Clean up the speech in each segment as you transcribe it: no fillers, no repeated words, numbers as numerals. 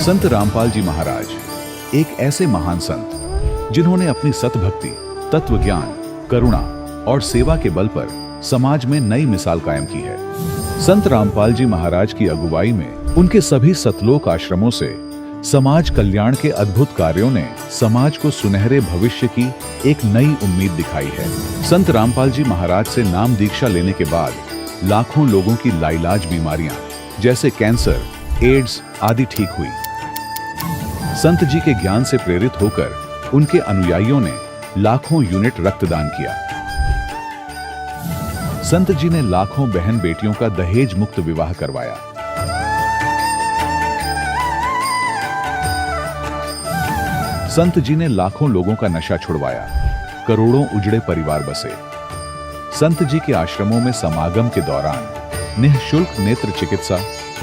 संत रामपाल जी महाराज एक ऐसे महान संत जिन्होंने अपनी सतभक्ति, तत्व ज्ञान, करुणा और सेवा के बल पर समाज में नई मिसाल कायम की है। संत रामपाल जी महाराज की अगुवाई में उनके सभी सतलोक आश्रमों से समाज कल्याण के अद्भुत कार्यों ने समाज को सुनहरे भविष्य की एक नई उम्मीद दिखाई है। संत रामपाल जी महाराज से नाम दीक्षा लेने के बाद लाखों लोगों की लाइलाज बीमारियां जैसे कैंसर, एड्स आदि ठीक हुई। संत जी के ज्ञान से प्रेरित होकर उनके अनुयायियों ने लाखों यूनिट रक्तदान किया। संत जी ने लाखों बहन बेटियों का दहेज मुक्त विवाह करवाया। संत जी ने लाखों लोगों का नशा छुड़वाया, करोड़ों उजड़े परिवार बसे। संत जी के आश्रमों में समागम के दौरान निःशुल्क नेत्र चिकित्सा,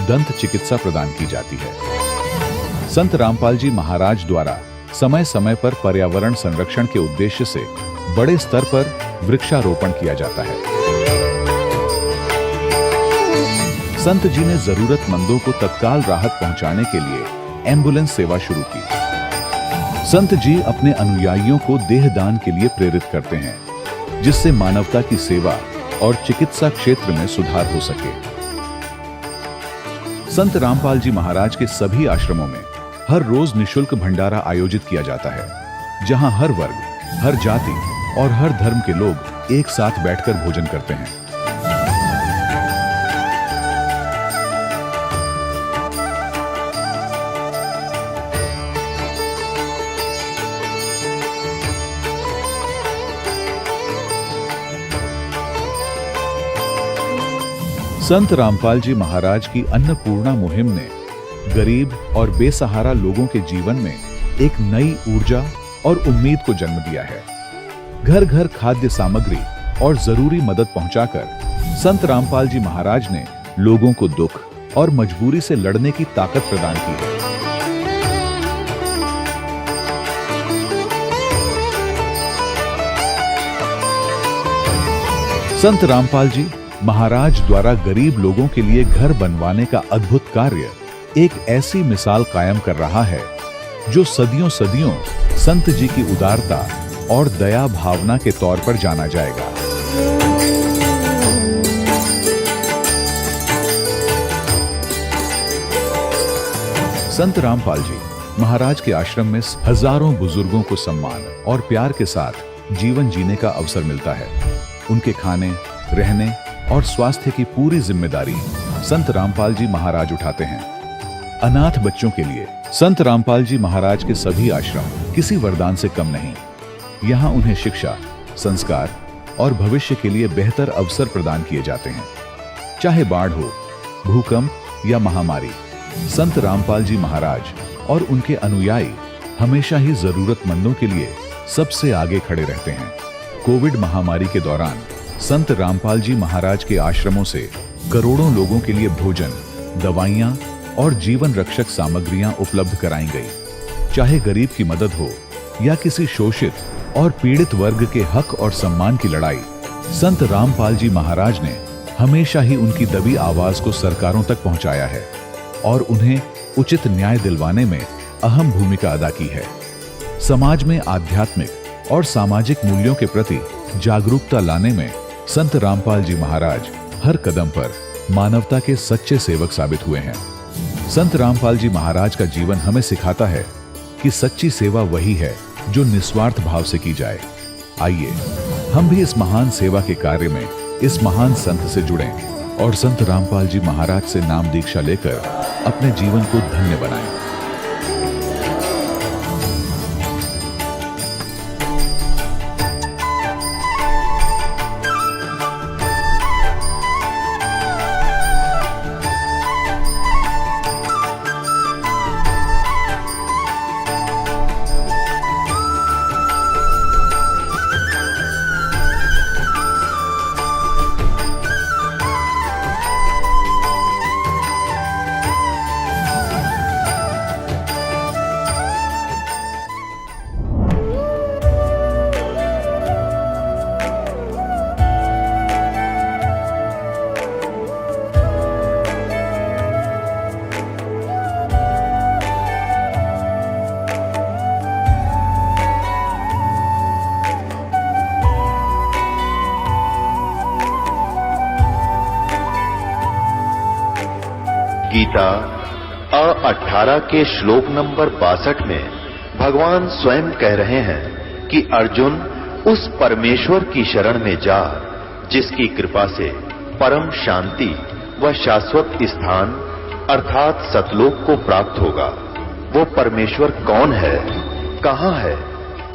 दंत चिकित्सा प्रदान की जाती है। संत रामपाल जी महाराज द्वारा समय समय पर पर्यावरण संरक्षण के उद्देश्य से बड़े स्तर पर वृक्षारोपण किया जाता है। संत जी ने जरूरतमंदों को तत्काल राहत पहुंचाने के लिए एम्बुलेंस सेवा शुरू की। संत जी अपने अनुयायियों को देहदान के लिए प्रेरित करते हैं, जिससे मानवता की सेवा और चिकित्सा क्षेत्र में सुधार हो सके। संत रामपाल जी महाराज के सभी आश्रमों में हर रोज निःशुल्क भंडारा आयोजित किया जाता है, जहां हर वर्ग, हर जाति और हर धर्म के लोग एक साथ बैठकर भोजन करते हैं। संत रामपाल जी महाराज की अन्नपूर्णा मुहिम ने गरीब और बेसहारा लोगों के जीवन में एक नई ऊर्जा और उम्मीद को जन्म दिया है। घर घर खाद्य सामग्री और जरूरी मदद पहुंचाकर संत रामपाल जी महाराज ने लोगों को दुख और मजबूरी से लड़ने की ताकत प्रदान की है। संत रामपाल जी महाराज द्वारा गरीब लोगों के लिए घर बनवाने का अद्भुत कार्य एक ऐसी मिसाल कायम कर रहा है जो सदियों सदियों संत जी की उदारता और दया भावना के तौर पर जाना जाएगा। संत रामपाल जी महाराज के आश्रम में हजारों बुजुर्गों को सम्मान और प्यार के साथ जीवन जीने का अवसर मिलता है। उनके खाने, रहने और स्वास्थ्य की पूरी जिम्मेदारी संत रामपाल जी महाराज उठाते हैं। अनाथ बच्चों के लिए संत रामपाल जी महाराज के सभी आश्रम किसी वरदान से कम नहीं। यहाँ उन्हें शिक्षा, संस्कार और भविष्य के लिए बेहतर अवसर प्रदान किए जाते हैं। चाहे बाढ़ हो, भूकंप या महामारी, संत रामपाल जी महाराज और उनके अनुयायी हमेशा ही जरूरतमंदों के लिए सबसे आगे खड़े रहते हैं। कोविड महामारी के दौरान संत रामपाल जी महाराज के आश्रमों से करोड़ों लोगों के लिए भोजन, दवाइयां और जीवन रक्षक सामग्रियां उपलब्ध कराई गई। चाहे गरीब की मदद हो या किसी शोषित और पीड़ित वर्ग के हक और सम्मान की लड़ाई, संत रामपाल जी महाराज ने हमेशा ही उनकी दबी आवाज को सरकारों तक पहुंचाया है और उन्हें उचित न्याय दिलवाने में अहम भूमिका अदा की है। समाज में आध्यात्मिक और सामाजिक मूल्यों के प्रति जागरूकता लाने में संत रामपाल जी महाराज हर कदम पर मानवता के सच्चे सेवक साबित हुए हैं। संत रामपाल जी महाराज का जीवन हमें सिखाता है कि सच्ची सेवा वही है जो निस्वार्थ भाव से की जाए। आइए हम भी इस महान सेवा के कार्य में इस महान संत से जुड़ें और संत रामपाल जी महाराज से नाम दीक्षा लेकर अपने जीवन को धन्य बनाएं। गीता अ18 के श्लोक नंबर 62 में भगवान स्वयं कह रहे हैं कि अर्जुन उस परमेश्वर की शरण में जा जिसकी कृपा से परम शांति व शाश्वत स्थान अर्थात सतलोक को प्राप्त होगा। वो परमेश्वर कौन है, कहां है,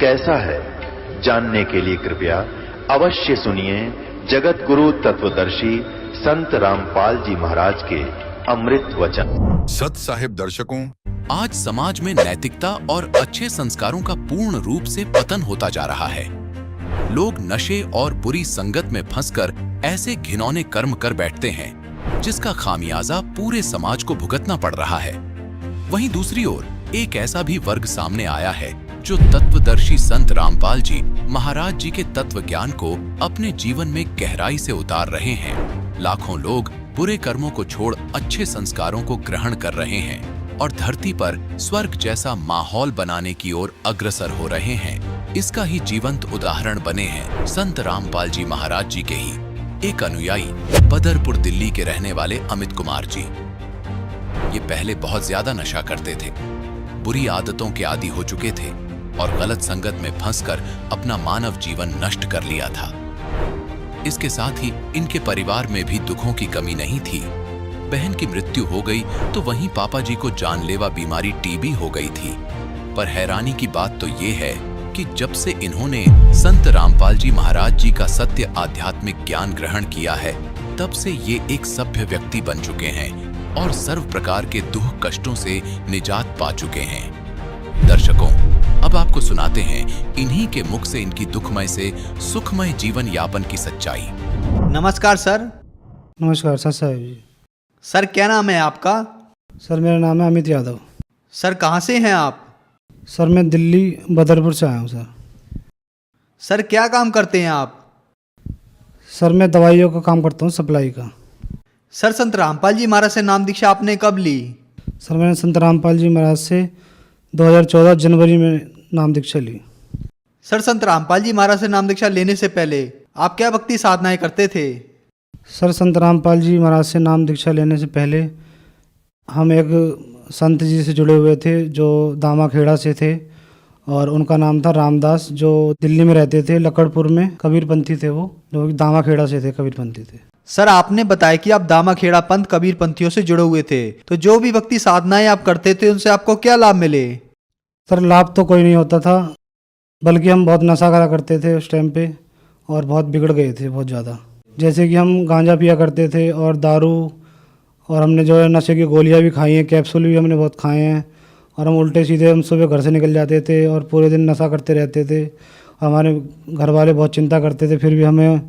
कैसा है, जानने के लिए कृपया अवश्य सुनिए जगत गुरु तत्वदर्शी संत रामपाल जी महाराज के अमृत वचन। सत साहिब दर्शकों, आज समाज में नैतिकता और अच्छे संस्कारों का पूर्ण रूप से पतन होता जा रहा है। लोग नशे और बुरी संगत में फंसकर ऐसे घिनौने कर्म कर बैठते हैं जिसका खामियाजा पूरे समाज को भुगतना पड़ रहा है। वहीं दूसरी ओर एक ऐसा भी वर्ग सामने आया है जो तत्वदर्शी संत रामपाल जी महाराज जी के तत्व ज्ञान को अपने जीवन में गहराई से उतार रहे हैं। लाखों लोग बुरे कर्मों को छोड़ अच्छे संस्कारों को ग्रहण कर रहे हैं और धरती पर स्वर्ग जैसा माहौल बनाने की ओर अग्रसर हो रहे हैं। इसका ही जीवंत उदाहरण बने हैं संत रामपाल जी महाराज जी के ही एक अनुयायी बदरपुर दिल्ली के रहने वाले अमित कुमार जी। ये पहले बहुत ज्यादा नशा करते थे, बुरी आदतों के आदी हो चुके थे और गलत संगत में फंसकर अपना मानव जीवन नष्ट कर लिया था। इसके साथ ही इनके परिवार में भी दुखों की कमी नहीं थी। बहन की मृत्यु हो गई तो वहीं पापा जी को जानलेवा बीमारी टीबी हो गई थी। पर हैरानी की बात तो ये है कि जब से इन्होंने संत रामपाल जी महाराज जी का सत्य आध्यात्मिक ज्ञान ग्रहण किया है, तब से ये एक सभ्य व्यक्ति बन चुके हैं और सर्व प्रकार के दुख कष्टों से निजात पा चुके हैं। दर्शकों, अब आपको सुनाते हैं इन्हीं के मुख से इनकी दुखमय से सुखमय जीवन यापन की सच्चाई। नमस्कार सर। नमस्कार सर साहब जी। सर क्या नाम है आपका? सर मेरा नाम है अमित यादव। सर कहाँ से हैं आप? सर मैं दिल्ली बदरपुर से आया हूँ सर। सर क्या काम करते हैं आप? सर मैं दवाइयों का काम करता हूँ, सप्लाई का। सर संत रामपाल जी महाराज से नाम दीक्षा आपने कब ली? सर मैंने संत रामपाल जी महाराज से 2014 जनवरी में नाम दीक्षा ली। सर संत रामपाल जी महाराज से नाम दीक्षा लेने से पहले आप क्या भक्ति साधनाएं करते थे? सर संत रामपाल जी महाराज से नाम दीक्षा लेने से पहले हम एक संत जी से जुड़े हुए थे जो दामाखेड़ा से थे और उनका नाम था रामदास, जो दिल्ली में रहते थे, लकड़पुर में कबीरपंथी थे। वो जो दामाखेड़ा से थे, कबीरपंथी थे। सर आपने बताया कि आप दामाखेड़ा पंथ कबीर पंथियों से जुड़े हुए थे, तो जो भी भक्ति साधनाएं आप करते थे उनसे आपको क्या लाभ मिले? सर लाभ तो कोई नहीं होता था, बल्कि हम बहुत नशा करा करते थे उस टाइम पे और बहुत बिगड़ गए थे बहुत ज़्यादा। जैसे कि हम गांजा पिया करते थे और दारू, और हमने जो है नशे की गोलियां भी खाई हैं, कैप्सूल भी हमने बहुत खाए हैं। और हम उल्टे सीधे हम सुबह घर से निकल जाते थे और पूरे दिन नशा करते रहते थे। हमारे घर वाले बहुत चिंता करते थे, फिर भी हमें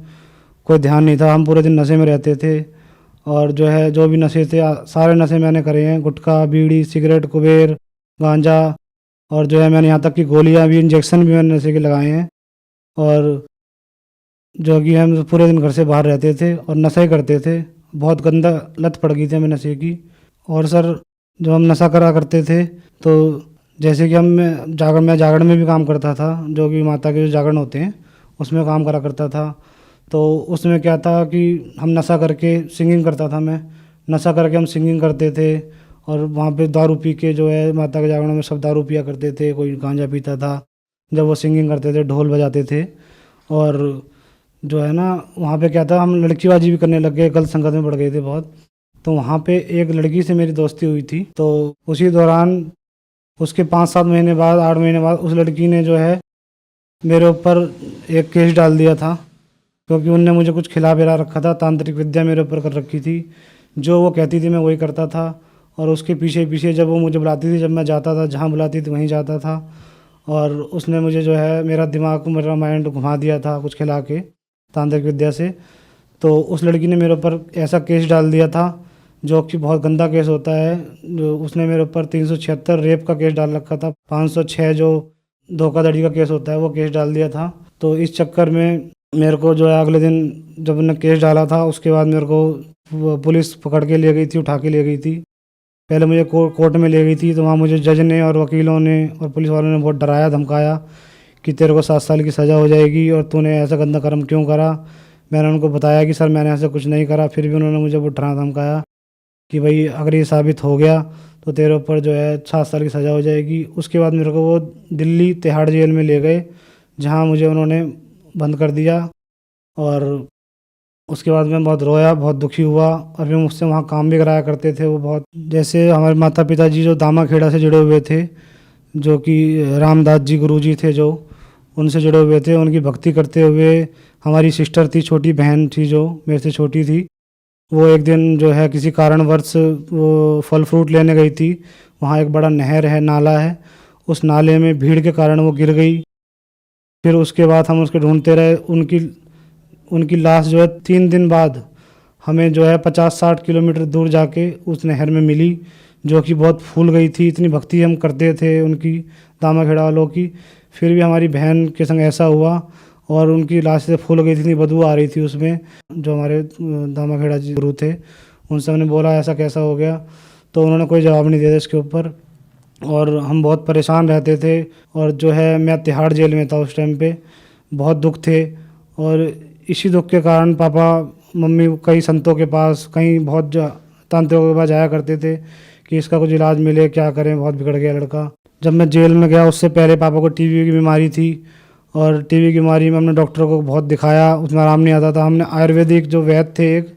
कोई ध्यान नहीं था, हम पूरे दिन नशे में रहते थे। और जो है जो भी नशे थे सारे नशे मैंने करे हैं, गुटखा, बीड़ी, सिगरेट, कुबेर, गांजा, और जो है मैंने यहाँ तक कि गोलियाँ भी, इंजेक्शन भी मैंने नशे के लगाए हैं। और जो कि हम पूरे दिन घर से बाहर रहते थे और नशा ही करते थे, बहुत गंदा लत पड़ गई थी हमें नशे की। और सर जब हम नशा करा करते थे तो जैसे कि मैं जागरण में भी काम करता था, जो कि माता के जो जागरण होते हैं उसमें काम करा करता था। तो उसमें क्या था कि हम नशा करके सिंगिंग करता था, मैं नशा करके हम सिंगिंग करते थे और वहाँ पे दारू पी के जो है माता के जागरण में सब दारू पिया करते थे, कोई गांजा पीता था जब वो सिंगिंग करते थे, ढोल बजाते थे। और जो है ना वहाँ पे क्या था, हम लड़कीबाजी भी करने लग गए, गलत संगत में पड़ गए थे बहुत। तो वहाँ पे एक लड़की से मेरी दोस्ती हुई थी, तो उसी दौरान उसके 5-7 महीने बाद, 8 महीने बाद उस लड़की ने जो है मेरे ऊपर एक केस डाल दिया था, क्योंकि उनने मुझे कुछ खिला पिला रखा था, तांत्रिक विद्या मेरे ऊपर कर रखी थी। जो वो कहती थी मैं वही करता था और उसके पीछे पीछे जब वो मुझे बुलाती थी, जब मैं जाता था जहाँ बुलाती थी वहीं जाता था। और उसने मुझे जो है मेरा दिमाग, मेरा माइंड घुमा दिया था कुछ खिला के तांत्रिक विद्या से। तो उस लड़की ने मेरे ऊपर ऐसा केस डाल दिया था जो कि बहुत गंदा केस होता है। जो उसने मेरे ऊपर 376 रेप का केस डाल रखा था, 506 जो धोखाधड़ी का केस होता है वो केस डाल दिया था। तो इस चक्कर में मेरे को जो है अगले दिन जब उन्होंने केस डाला था उसके बाद मेरे को पुलिस पकड़ के ले गई थी, उठा के ले गई थी। पहले मुझे कोर्ट में ले गई थी, तो वहाँ मुझे जज ने और वकीलों ने और पुलिस वालों ने बहुत डराया धमकाया कि तेरे को 7 साल की सज़ा हो जाएगी और तूने ऐसा गंदा कर्म क्यों करा। मैंने उनको बताया कि सर मैंने ऐसा कुछ नहीं करा, फिर भी उन्होंने मुझे बहुत डरा धमकाया कि भाई अगर ये साबित हो गया तो तेरे ऊपर जो है 7 साल की सज़ा हो जाएगी। उसके बाद मेरे को वो दिल्ली तिहाड़ जेल में ले गए, जहाँ मुझे उन्होंने बंद कर दिया। और उसके बाद मैं बहुत रोया, बहुत दुखी हुआ। और फिर मुझसे वहाँ काम भी कराया करते थे वो बहुत, जैसे हमारे माता पिताजी जो दामाखेड़ा से जुड़े हुए थे, जो कि रामदास जी गुरुजी थे, जो उनसे जुड़े हुए थे, उनकी भक्ति करते हुए हमारी सिस्टर थी, छोटी बहन थी जो मेरे से छोटी थी, वो एक दिन जो है किसी कारणवश वो फल फ्रूट लेने गई थी। वहाँ एक बड़ा नहर है, नाला है, उस नाले में भीड़ के कारण वो गिर गई। फिर उसके बाद हम उसके ढूंढते रहे। उनकी लाश जो है 3 दिन बाद हमें जो है 50-60 किलोमीटर दूर जाके उस नहर में मिली, जो कि बहुत फूल गई थी। इतनी भक्ति हम करते थे उनकी, दामाखेड़ा वालों की। फिर भी हमारी बहन के संग ऐसा हुआ और उनकी लाश से फूल गई थी, इतनी बदबू आ रही थी उसमें। जो हमारे दामाखेड़ा जी गुरु थे, उनसे हमने बोला ऐसा कैसा हो गया, तो उन्होंने कोई जवाब नहीं दिया इसके ऊपर। और हम बहुत परेशान रहते थे। और जो है मैं तिहाड़ जेल में था उस टाइम पे, बहुत दुख थे। और इसी दुख के कारण पापा मम्मी कई संतों के पास, कहीं बहुत तांत्रिकों के पास जाया करते थे कि इसका कुछ इलाज मिले, क्या करें, बहुत बिगड़ गया लड़का। जब मैं जेल में गया उससे पहले पापा को टीबी की बीमारी थी, और टीबी की बीमारी में हमने डॉक्टरों को बहुत दिखाया, उसमें आराम नहीं आता था। हमने आयुर्वेदिक जो वैद्य थे एक,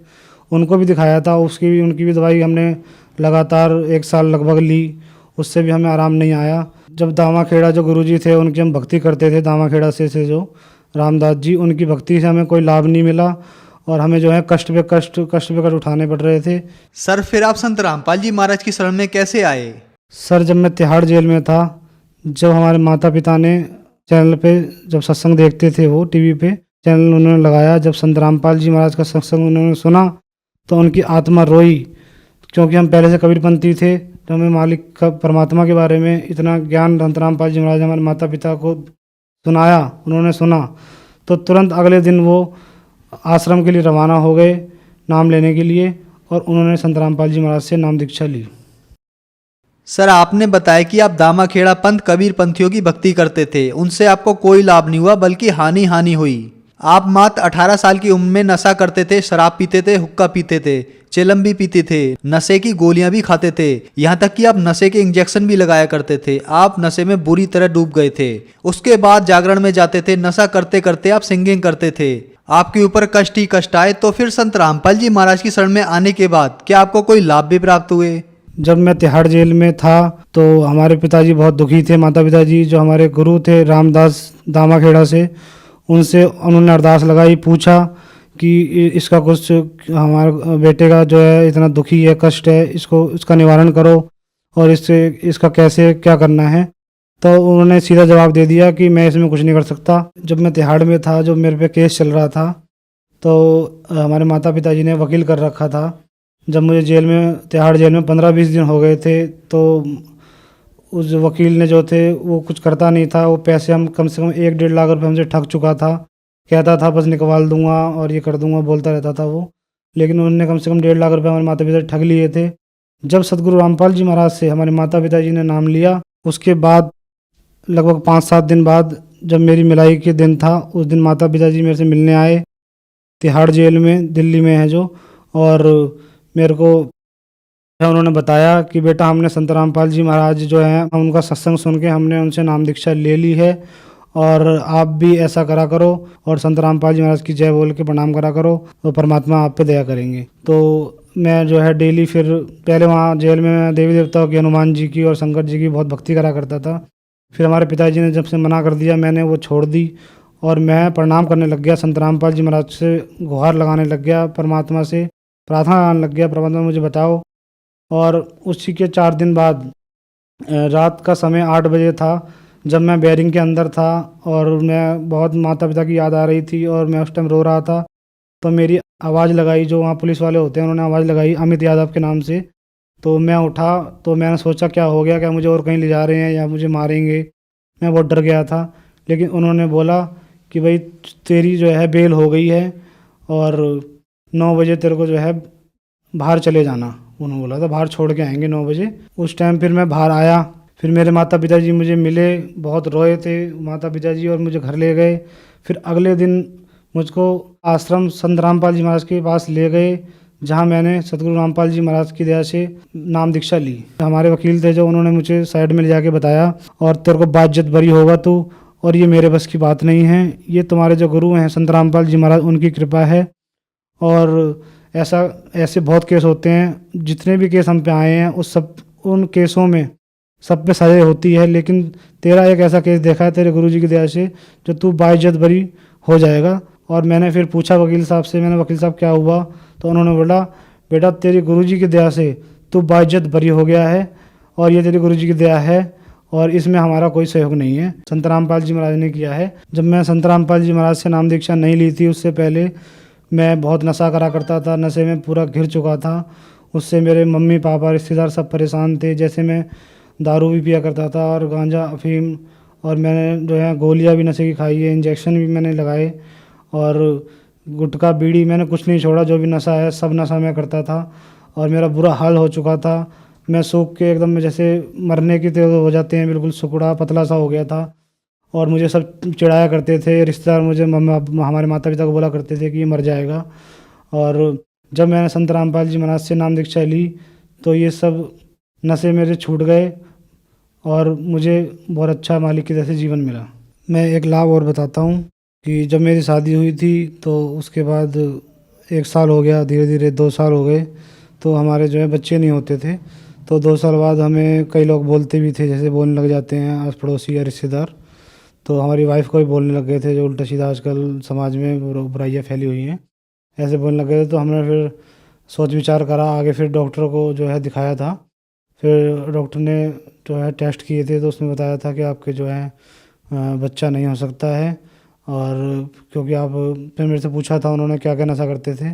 उनको भी दिखाया था, उनकी भी दवाई हमने लगातार 1 साल लगभग ली, उससे भी हमें आराम नहीं आया। जब दामाखेड़ा जो गुरुजी थे उनकी हम भक्ति करते थे, दामाखेड़ा से जो रामदास जी, उनकी भक्ति से हमें कोई लाभ नहीं मिला और हमें जो है कष्ट पे कष्ट उठाने पड़ रहे थे। सर फिर आप संत रामपाल जी महाराज की शरण में कैसे आए? सर जब मैं तिहाड़ जेल में था, जब हमारे माता पिता ने चैनल पे जब सत्संग देखते थे, वो टीवी पे चैनल उन्होंने लगाया, जब संत रामपाल जी महाराज का सत्संग उन्होंने सुना तो उनकी आत्मा रोई। क्योंकि हम पहले से कबीरपंथी थे, तो हमें मालिक का, परमात्मा के बारे में इतना ज्ञान संत रामपाल जी महाराज हमारे माता पिता को सुनाया, उन्होंने सुना, तो तुरंत अगले दिन वो आश्रम के लिए रवाना हो गए नाम लेने के लिए, और उन्होंने संत रामपाल जी महाराज से नाम दीक्षा ली। सर आपने बताया कि आप दामाखेड़ा पंथ कबीर पंथियों की भक्ति करते थे, उनसे आपको कोई लाभ नहीं हुआ बल्कि हानि हुई। आप मात्र 18 साल की उम्र में नशा करते थे, शराब पीते थे, हुक्का पीते थे, चिलम भी पीते थे, नशे की गोलियां भी खाते थे, यहाँ तक कि आप नशे के इंजेक्शन भी लगाया करते थे। आप नशे में बुरी तरह डूब गए थे। उसके बाद जागरण में जाते थे, नशा करते करते आप सिंगिंग करते थे। आपके ऊपर कष्ट ही कष्ट आए। तो फिर संत रामपाल जी महाराज की शरण में आने के बाद क्या आपको कोई लाभ भी प्राप्त हुए? जब मैं तिहाड़ जेल में था तो हमारे पिताजी बहुत दुखी थे, माता पिताजी जो हमारे गुरु थे रामदास दामाखेड़ा से, उनसे उन्होंने अरदास लगाई, पूछा कि इसका कुछ, हमारे बेटे का जो है इतना दुखी है, कष्ट है, इसका निवारण करो और इसका कैसे क्या करना है। तो उन्होंने सीधा जवाब दे दिया कि मैं इसमें कुछ नहीं कर सकता। जब मैं तिहाड़ में था, जो मेरे पे केस चल रहा था, तो हमारे माता पिताजी ने वकील कर रखा था। जब मुझे तिहाड़ जेल में 15-20 दिन हो गए थे, तो उस वकील ने जो थे वो कुछ करता नहीं था। वो पैसे हम कम से कम 1-1.5 लाख रुपए हमसे ठग चुका था। कहता था बस निकलवा दूंगा और ये कर दूंगा, बोलता रहता था वो, लेकिन उन्होंने कम से कम 1.5 लाख रुपए हमारे माता पिता ठग लिए थे। जब सदगुरु रामपाल जी महाराज से हमारे माता पिताजी ने नाम लिया, उसके बाद लगभग 5-7 दिन बाद जब मेरी मिलाई के दिन था, उस दिन माता पिताजी मेरे से मिलने आए, तिहाड़ जेल में, दिल्ली में है जो। और मेरे को उन्होंने बताया कि बेटा हमने संत रामपाल जी महाराज जो हैं, उनका सत्संग सुन के हमने उनसे नाम दीक्षा ले ली है, और आप भी ऐसा करा करो और संत रामपाल जी महाराज की जय बोल के प्रणाम करा करो, तो परमात्मा आप पे दया करेंगे। तो मैं जो है डेली, फिर पहले वहाँ जेल में मैं देवी देवताओं की, हनुमान जी की और शंकर जी की बहुत भक्ति करा करता था। फिर हमारे पिताजी ने जब से मना कर दिया, मैंने वो छोड़ दी और मैं प्रणाम करने लग गया, संत रामपाल जी महाराज से गुहार लगाने लग गया, परमात्मा से प्रार्थना करने लग गया, परमात्मा मुझे बताओ। और उसी के 4 दिन बाद रात का समय 8 बजे था, जब मैं बैरिंग के अंदर था और मैं बहुत माता पिता की याद आ रही थी और मैं उस टाइम रो रहा था, तो मेरी आवाज़ लगाई, जो वहाँ पुलिस वाले होते हैं उन्होंने आवाज़ लगाई अमित यादव के नाम से। तो मैं उठा, तो मैंने सोचा क्या हो गया, क्या मुझे और कहीं ले जा रहे हैं या मुझे मारेंगे। मैं बहुत डर गया था, लेकिन उन्होंने बोला कि भाई तेरी जो है बेल हो गई है और 9 बजे तेरे को जो है बाहर चले जाना। उन्होंने बोला था बाहर छोड़ के आएंगे 9 बजे। उस टाइम फिर मैं बाहर आया, फिर मेरे माता पिताजी मुझे मिले, बहुत रोए थे माता पिताजी और मुझे घर ले गए। फिर अगले दिन मुझको आश्रम संत रामपाल जी महाराज के पास ले गए, जहाँ मैंने सतगुरु रामपाल जी महाराज की दया से नाम दीक्षा ली। हमारे वकील थे जो, उन्होंने मुझे साइड में ले जाके बताया और तेरे को बाज्यत बरी होगा तू, और ये मेरे बस की बात नहीं है, ये तुम्हारे जो गुरु हैं संत रामपाल जी महाराज उनकी कृपा है। और ऐसे बहुत केस होते हैं, जितने भी केस हम पे आए हैं उन केसों में सब पे सजा होती है, लेकिन तेरा एक ऐसा केस देखा है तेरे गुरुजी की दया से जो तू बाइज्जत बरी हो जाएगा। और मैंने फिर पूछा वकील साहब से, मैंने वकील साहब क्या हुआ, तो उन्होंने बोला बेटा तेरे गुरुजी की दया से तू बाइज्जत बरी हो गया है और ये तेरे गुरुजी की दया है और इसमें हमारा कोई सहयोग नहीं है, संत रामपाल जी महाराज ने किया है। जब मैं संत रामपाल जी महाराज से नाम दीक्षा नहीं ली थी, उससे पहले मैं बहुत नशा करा करता था, नशे में पूरा घिर चुका था। उससे मेरे मम्मी पापा रिश्तेदार सब परेशान थे। जैसे मैं दारू भी पिया करता था और गांजा अफीम, और मैंने जो है गोलियां भी नशे की खाई है, इंजेक्शन भी मैंने लगाए, और गुटखा बीड़ी मैंने कुछ नहीं छोड़ा, जो भी नशा है सब नशा मैं करता था और मेरा बुरा हाल हो चुका था। मैं सूख के एकदम जैसे मरने की तरह हो जाते हैं, बिल्कुल सुकड़ा पतला सा हो गया था। और मुझे सब चिढ़ाया करते थे रिश्तेदार, मुझे हमारे माता पिता को बोला करते थे कि ये मर जाएगा। और जब मैंने संत रामपाल जी महाराज से नाम दीक्षा ली तो ये सब नशे मेरे छूट गए और मुझे बहुत अच्छा मालिक की तरह से जीवन मिला। मैं एक लाभ और बताता हूँ कि जब मेरी शादी हुई थी तो उसके बाद 1 साल हो गया, धीरे धीरे 2 साल हो गए, तो हमारे जो है बच्चे नहीं होते थे। तो 2 साल बाद हमें कई लोग बोलते भी थे, जैसे बोलने लग जाते हैं आस पड़ोसी या रिश्तेदार। तो हमारी वाइफ को भी बोलने लग गए थे, जो उल्टा सीधा आजकल समाज में बुराइयाँ फैली हुई हैं, ऐसे बोलने लग गए थे। तो हमने फिर सोच विचार करा, आगे फिर डॉक्टर को जो है दिखाया था। फिर डॉक्टर ने जो है टेस्ट किए थे तो उसने बताया था कि आपके जो है बच्चा नहीं हो सकता है। और क्योंकि आप फिर मेरे से पूछा था उन्होंने क्या क्या नशा करते थे,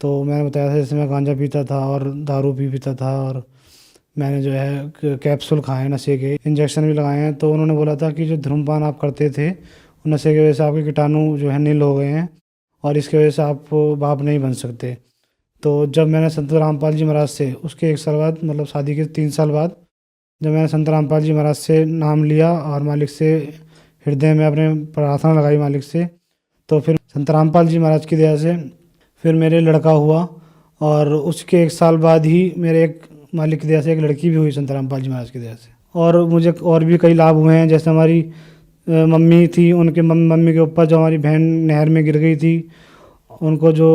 तो मैंने बताया था जैसे मैं गांजा पीता था और दारू भी पीता था, और मैंने जो है कैप्सूल खाए नशे के, इंजेक्शन भी लगाए हैं। तो उन्होंने बोला था कि जो धूम्रपान आप करते थे नशे की वजह से आपके कीटाणु जो है नील हो गए हैं और इसकी वजह से आप बाप नहीं बन सकते। तो जब मैंने संत रामपाल जी महाराज से उसके 1 साल बाद, मतलब शादी के 3 साल बाद, जब मैंने संत रामपाल जी महाराज से नाम लिया और मालिक से हृदय में अपने प्रार्थना लगाई मालिक से, तो फिर संत रामपाल जी महाराज की दया से फिर मेरे लड़का हुआ। और उसके 1 साल बाद ही मेरे एक मालिक की दया से एक लड़की भी हुई संत रामपाल जी महाराज की दया से। और मुझे और भी कई लाभ हुए हैं, जैसे हमारी मम्मी थी, उनके मम्मी के ऊपर जो हमारी बहन नहर में गिर गई थी, उनको जो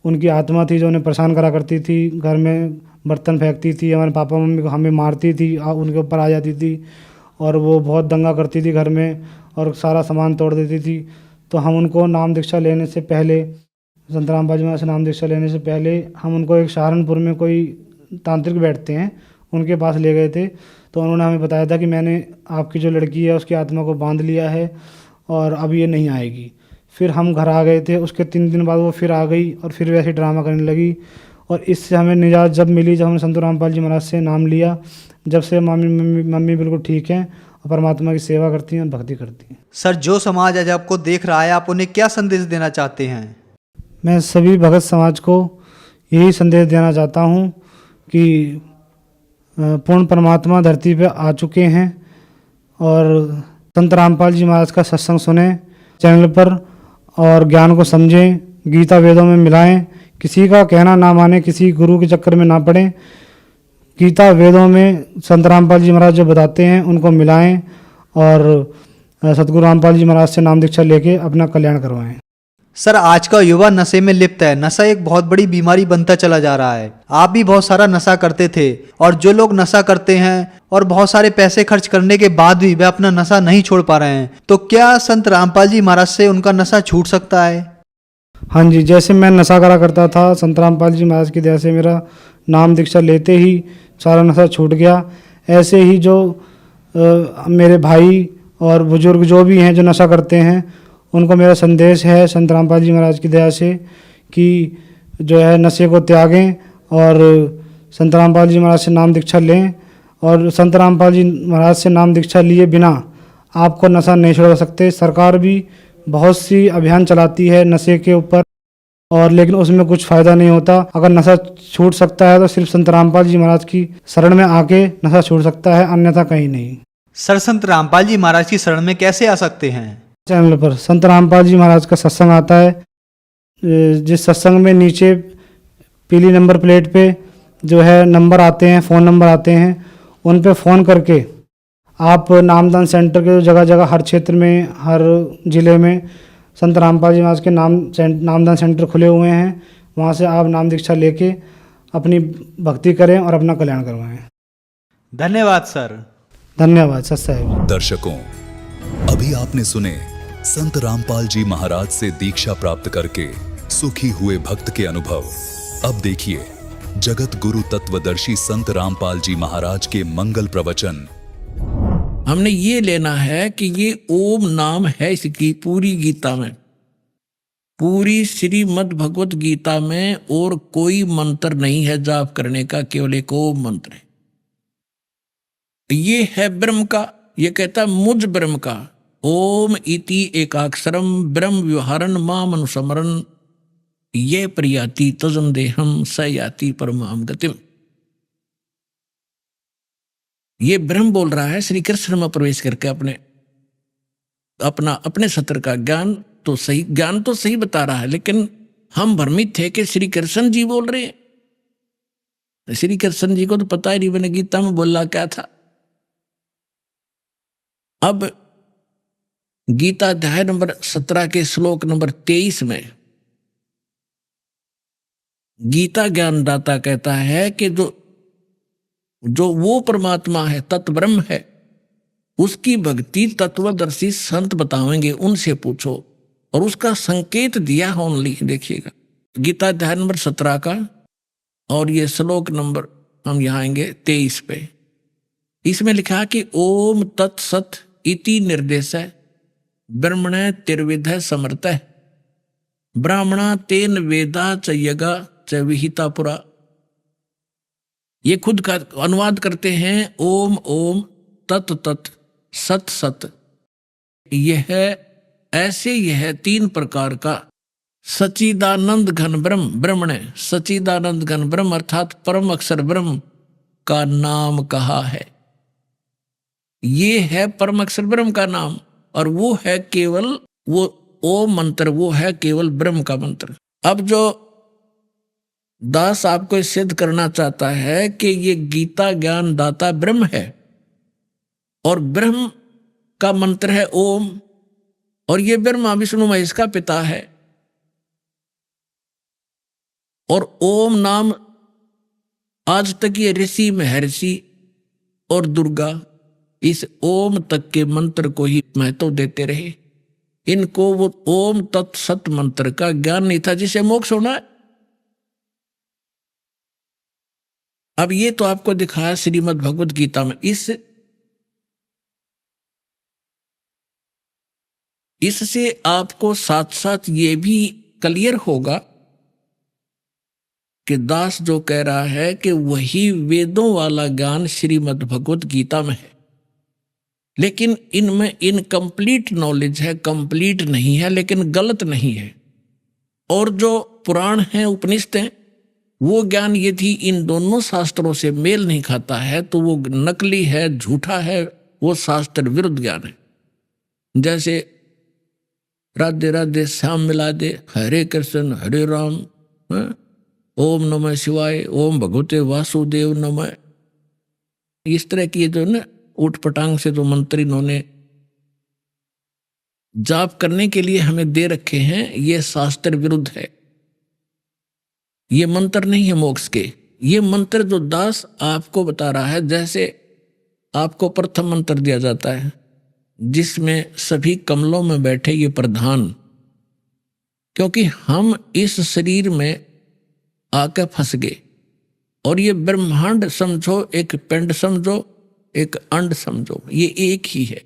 उनकी आत्मा थी जो उन्हें परेशान करा करती थी, घर में बर्तन फेंकती थी, हमारे पापा मम्मी को हमें मारती थी, उनके ऊपर आ जाती थी और वो बहुत दंगा करती थी घर में और सारा सामान तोड़ देती थी। तो हम उनको नाम दीक्षा लेने से पहले, संत रामपाल जी महाराज से नाम दीक्षा लेने से पहले, हम उनको एक सहारनपुर में कोई तांत्रिक बैठते हैं उनके पास ले गए थे। तो उन्होंने हमें बताया था कि मैंने आपकी जो लड़की है उसकी आत्मा को बांध लिया है और अब ये नहीं आएगी। फिर हम घर आ गए थे, उसके 3 दिन बाद वो फिर आ गई और फिर वैसे ड्रामा करने लगी। और इससे हमें निजात जब मिली, जब हमने संत रामपाल जी महाराज से नाम लिया, जब से मम्मी बिल्कुल ठीक हैं और परमात्मा की सेवा करती हैं, भक्ति करती हैं। सर, जो समाज आज आपको देख रहा है, आप उन्हें क्या संदेश देना चाहते हैं? मैं सभी भगत समाज को यही संदेश देना चाहता हूँ कि पूर्ण परमात्मा धरती पे आ चुके हैं और संत रामपाल जी महाराज का सत्संग सुने चैनल पर और ज्ञान को समझें, गीता वेदों में मिलाएं, किसी का कहना ना माने, किसी गुरु के चक्कर में ना पड़ें। गीता वेदों में संत रामपाल जी महाराज जो बताते हैं उनको मिलाएं और सतगुरु रामपाल जी महाराज से नाम दीक्षा लेके अपना कल्याण करवाएं। सर, आज का युवा नशे में लिप्त है। नशा एक बहुत बड़ी बीमारी बनता चला जा रहा है। आप भी बहुत सारा नशा करते थे और जो लोग नशा करते हैं और बहुत सारे पैसे खर्च करने के बाद भी वे अपना नशा नहीं छोड़ पा रहे हैं, तो क्या संत रामपाल जी महाराज से उनका नशा छूट सकता है? हाँ जी, जैसे मैं नशा करा करता था, संत रामपाल जी महाराज की दया से मेरा नाम दीक्षा लेते ही सारा नशा छूट गया। ऐसे ही जो मेरे भाई और बुजुर्ग जो भी हैं जो नशा करते हैं, उनको मेरा संदेश है संत रामपाल जी महाराज की दया से कि जो है नशे को त्यागें और संत रामपाल जी महाराज से नाम दीक्षा लें। और संत रामपाल जी महाराज से नाम दीक्षा लिए बिना आपको नशा नहीं छोड़ सकते। सरकार भी बहुत सी अभियान चलाती है नशे के ऊपर, और लेकिन उसमें कुछ फ़ायदा नहीं होता। अगर नशा छूट सकता है तो सिर्फ संत रामपाल जी महाराज की शरण में आके नशा छूट सकता है, अन्यथा कहीं नहीं। सर, संत रामपाल जी महाराज की शरण में कैसे आ सकते हैं? चैनल पर संत रामपाल जी महाराज का सत्संग आता है, जिस सत्संग में नीचे पीली नंबर प्लेट पे जो है नंबर आते हैं, फ़ोन नंबर आते हैं, उन पे फ़ोन करके आप नामदान सेंटर के जगह जगह हर क्षेत्र में, हर ज़िले में संत रामपाल जी महाराज के नामदान सेंटर खुले हुए हैं। वहाँ से आप नाम दीक्षा लेके अपनी भक्ति करें और अपना कल्याण करवाएं। धन्यवाद सर। धन्यवाद सत साहिब। दर्शकों, अभी आपने सुने संत रामपाल जी महाराज से दीक्षा प्राप्त करके सुखी हुए भक्त के अनुभव। अब देखिए जगत गुरु तत्वदर्शी संत रामपाल जी महाराज के मंगल प्रवचन। हमने ये लेना है कि ये ओम नाम है इसकी पूरी गीता में, पूरी श्रीमद् भगवत गीता में और कोई मंत्र नहीं है जाप करने का, केवल एक ओम मंत्र है। ये है ब्रह्म का, ये कहता है मुझ ब्रह्म का। ओम इति एकाक्षरम ब्रह्म व्यवहारन माम अनुसमरन ये प्रयाति तजम देहम स याति परमाम गतिम। ये ब्रह्म बोल रहा है श्री कृष्ण में प्रवेश करके अपने सत्र का ज्ञान तो सही बता रहा है, लेकिन हम भ्रमित थे कि श्री कृष्ण जी बोल रहे हैं। श्री कृष्ण जी को तो पता ही नहीं मैंने गीता में बोला क्या था। अब गीता अध्याय नंबर 17 के श्लोक नंबर 23 में गीता ज्ञानदाता कहता है कि जो वो परमात्मा है, तत्ब्रह्म है, उसकी भक्ति तत्वदर्शी संत बताएंगे, उनसे पूछो। और उसका संकेत दिया ओनली, देखिएगा गीता अध्याय नंबर 17 का, और ये श्लोक नंबर हम यहाँ आएंगे 23 पे। इसमें लिखा कि ओम तत्सत इति निर्देश ब्रह्मण तिर्विध समर्थ ब्राह्मणा तेन वेदा च यगा च विहिता पुरा। ये खुद का अनुवाद करते हैं ओम ओम तत् तत् सत सत। यह ऐसे यह 3 प्रकार का सच्चिदानंद घन ब्रह्म, ब्रह्मण सच्चिदानंद घन ब्रह्म अर्थात परम अक्षर ब्रह्म का नाम कहा है। ये है परम अक्षर ब्रह्म का नाम, और वो है केवल वो ओम मंत्र, वो है केवल ब्रह्म का मंत्र। अब जो दास आपको सिद्ध करना चाहता है कि ये गीता ज्ञान दाता ब्रह्म है, और ब्रह्म का मंत्र है ओम, और ये ब्रह्मा विष्णु महेश का पिता है। और ओम नाम आज तक ये ऋषि महर्षि और दुर्गा इस ओम तक के मंत्र को ही महत्व देते रहे। इनको वो ओम तत्सत मंत्र का ज्ञान नहीं था जिसे मोक्ष होना है। अब ये तो आपको दिखाया श्रीमद् भगवत गीता में। इससे आपको साथ साथ ये भी क्लियर होगा कि दास जो कह रहा है कि वही वेदों वाला ज्ञान श्रीमद् भगवत गीता में है, लेकिन इनमें इनकम्प्लीट नॉलेज है, कंप्लीट नहीं है, लेकिन गलत नहीं है। और जो पुराण हैं, उपनिषद हैं, वो ज्ञान यदि इन दोनों शास्त्रों से मेल नहीं खाता है तो वो नकली है, झूठा है, वो शास्त्र विरुद्ध ज्ञान है। जैसे राधे राधे श्याम मिला दे, हरे कृष्ण हरे राम, ओम नमः शिवाय, ओम भगवते वासुदेव नमः, इस तरह की जो ना उठ पटांग से जो मंत्र इन्होंने जाप करने के लिए हमें दे रखे हैं, ये शास्त्र विरुद्ध है। ये मंत्र नहीं है मोक्ष के। ये मंत्र जो दास आपको बता रहा है, जैसे आपको प्रथम मंत्र दिया जाता है जिसमें सभी कमलों में बैठे ये प्रधान, क्योंकि हम इस शरीर में आके फंस गए, और ये ब्रह्मांड समझो, एक पिंड समझो, एक अंड समझो, ये एक ही है।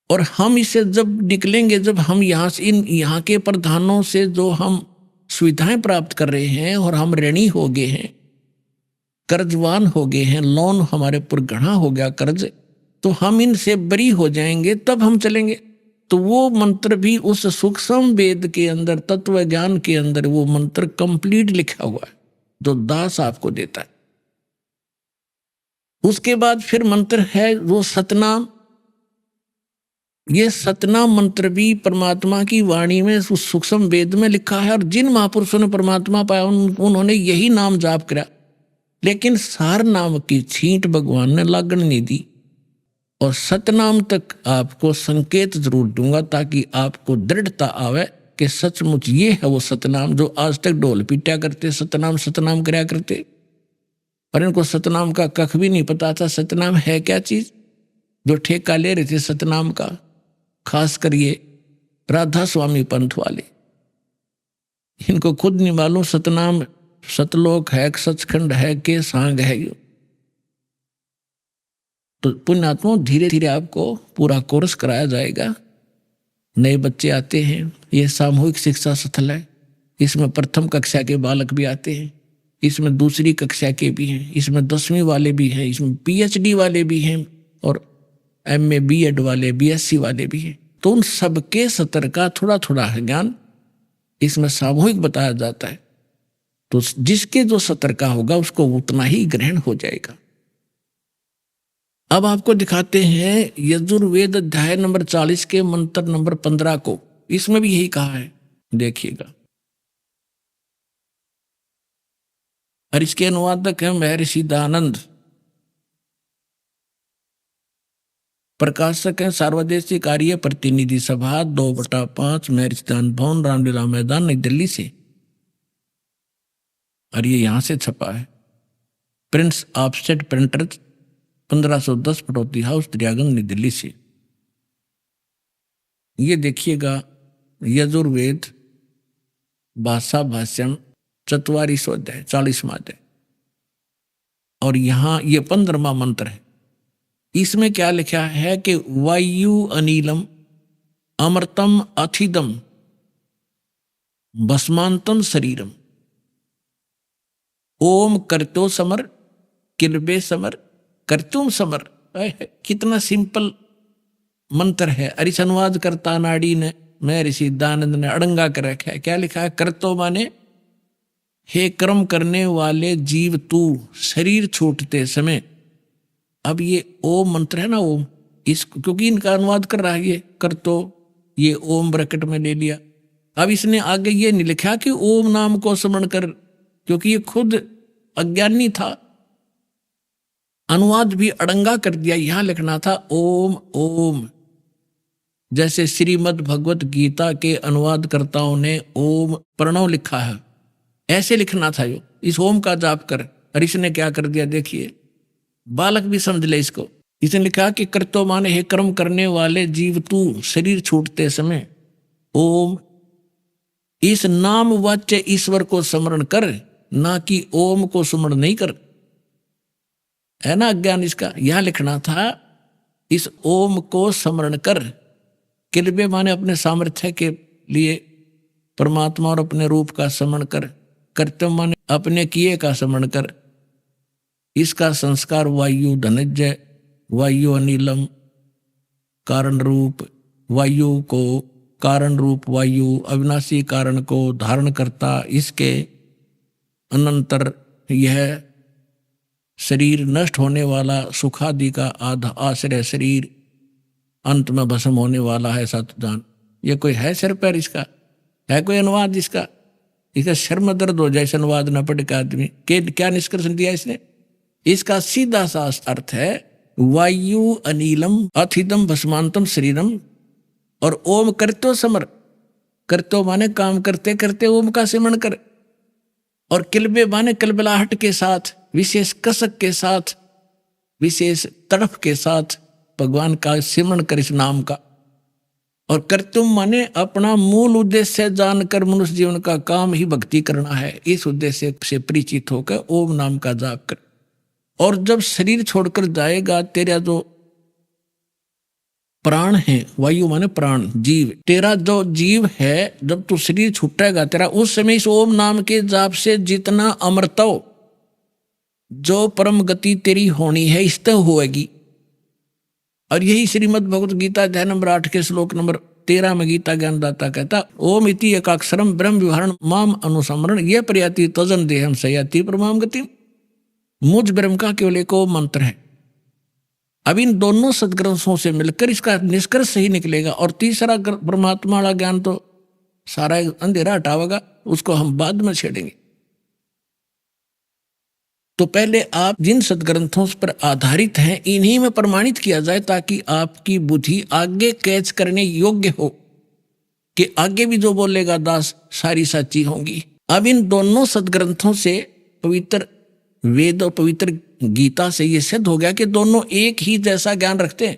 और हम इसे जब निकलेंगे, जब हम यहाँ के प्रधानों से जो हम सुविधाएं प्राप्त कर रहे हैं और हम ऋणी हो गए हैं, कर्जवान हो गए हैं, लोन हमारे पर गढ़ा हो गया कर्ज, तो हम इनसे बरी हो जाएंगे, तब हम चलेंगे। तो वो मंत्र भी उस सूक्ष्म वेद के अंदर, तत्व ज्ञान के अंदर वो मंत्र कंप्लीट लिखा हुआ है जो दास आपको देता है। उसके बाद फिर मंत्र है वो सतनाम। ये सतनाम मंत्र भी परमात्मा की वाणी में उस सूक्ष्म वेद में लिखा है, और जिन महापुरुषों ने परमात्मा पाया उन्होंने यही नाम जाप करा। लेकिन सार नाम की छींट भगवान ने लागण नहीं दी। और सतनाम तक आपको संकेत जरूर दूंगा ताकि आपको दृढ़ता आवे कि सचमुच ये है वो सतनाम जो आज तक ढोल पीटा करते, सतनाम सतनाम करया करते, पर इनको सतनाम का कख भी नहीं पता था। सतनाम है क्या चीज, जो ठेका ले रहे थे सतनाम का, खास कर ये राधा स्वामी पंथ वाले, इनको खुद नहीं मालूम सतनाम सतलोक है, सचखंड है, के सांग है। यो तो पुण्यात्मा धीरे धीरे आपको पूरा कोर्स कराया जाएगा। नए बच्चे आते हैं, ये सामूहिक शिक्षा स्थल है, इसमें प्रथम कक्षा के बालक भी आते हैं, इसमें दूसरी कक्षा के भी हैं, इसमें 10वीं वाले भी हैं, इसमें PhD वाले भी हैं, और MA B.Ed वाले, BSc वाले भी हैं। तो उन सबके सत्र का थोड़ा थोड़ा ज्ञान इसमें सामूहिक बताया जाता है। तो जिसके जो सत्र का होगा उसको उतना ही ग्रहण हो जाएगा। अब आपको दिखाते हैं यजुर्वेद अध्याय नंबर 40 के मंत्र नंबर 15 को। इसमें भी यही कहा है, देखिएगा। और इसके अनुवादक है महर्षि दयानंद, प्रकाशक है सार्वदेशिक कार्य प्रतिनिधि सभा 2/5 महर्षि दयानंद भवन, रामलीला मैदान, नई दिल्ली से। और ये यहां से छपा है, Prince Offset Printer 1510 Pataudi house, Daryaganj, New Delhi से। ये देखिएगा यजुर्वेद भाषा भाष्यम 44वां अध्याय 40वां अध्याय, और यहां ये 15वां मंत्र है। इसमें क्या लिखा है कि वायु अनिलम अमृतम अथिदम भस्मांतम शरीरम ओम करतो समर किलबे समर करतुम समर। कितना सिंपल मंत्र है। और इस अनुवाद करता नाड़ी ने महर्षि दयानंद ने अड़ंगा कर रखा है। क्या लिखा है? करतो माने हे कर्म करने वाले जीव तू शरीर छूटते समय। अब ये ओम मंत्र है ना, ओम, इस क्योंकि इनका अनुवाद कर रहा है ये करतो, ये ओम ब्रैकेट में ले लिया। अब इसने आगे ये नहीं लिखा कि ओम नाम को स्मरण कर, क्योंकि ये खुद अज्ञानी था। अनुवाद भी अड़ंगा कर दिया। यहां लिखना था ओम ओम, जैसे श्रीमद् भगवत गीता के अनुवादकर्ताओं ने ओम प्रणव लिखा है, ऐसे लिखना था यो, इस ओम का जाप कर। और इसने क्या कर दिया देखिए, बालक भी समझ ले इसको। इसने लिखा कि कर्तो माने हे कर्म करने वाले जीव तू शरीर छूटते समय ओम, इस नाम वाच्य ईश्वर को स्मरण कर, ना कि ओम को स्मरण नहीं कर। है ना अज्ञान इसका। यहां लिखना था इस ओम को स्मरण कर। कृपया माने अपने सामर्थ्य के लिए परमात्मा और अपने रूप का स्मरण कर। कर्तव्य माने अपने किए का स्मरण कर। इसका संस्कार वायु धनंजय, वायु अनिलम कारण रूप वायु को, कारण रूप वायु अविनाशी कारण को धारण करता। इसके अनंतर यह शरीर नष्ट होने वाला, सुखादि का आधा आश्रय शरीर अंत में भस्म होने वाला है सतजान। ये कोई है सिर पैर इसका? है कोई अनुवाद इसका? इसका शर्म दर्द हो जाए अनुवाद न पढ़ के आदमी के। क्या निष्कर्ष दिया इसने? इसका सीधा सा अर्थ है वायु अनिलम अथिदम भस्मांतम शरीरम, और ओम करतो समर। करतो माने काम करते करते ओम का सिमरण कर, और किलबे माने कलबलाहट के साथ, विशेष कसक के साथ, विशेष तड़फ के साथ भगवान का सिमरण कर इस नाम का। और कर्तुम माने अपना मूल उद्देश्य जानकर मनुष्य जीवन का काम ही भक्ति करना है। इस उद्देश्य से परिचित होकर ओम नाम का जाप कर। और जब शरीर छोड़कर जाएगा, तेरा जो प्राण है, वायु माने प्राण, जीव, तेरा जो जीव है, जब तू शरीर छूटेगा तेरा, उस समय इस ओम नाम के जाप से जितना अमृतो, जो परम गति तेरी होनी है, इस तक होएगी। और यही श्रीमद् भगवत गीता अध्याय नंबर 8 के श्लोक नंबर 13 में गीता ज्ञानदाता कहता ओम इति एकाक्षरम ब्रह्म विवरण माम अनुसमरण ये प्रयाति तजन देहम सयाति परमाम गति। मुझ ब्रह्म का केवल एक ओम मंत्र है। अब इन दोनों सदग्रंथों से मिलकर इसका निष्कर्ष सही निकलेगा। और तीसरा परमात्मा वाला ज्ञान तो सारा अंधेरा हटावेगा, उसको हम बाद में छेड़ेंगे। तो पहले आप जिन सदग्रंथों पर आधारित हैं इन्हीं में प्रमाणित किया जाए, ताकि आपकी बुद्धि आगे कैच करने योग्य हो कि आगे भी जो बोलेगा दास सारी सच्ची होंगी। अब इन दोनों सदग्रंथों से, पवित्र वेद और पवित्र गीता से ये सिद्ध हो गया कि दोनों एक ही जैसा ज्ञान रखते हैं।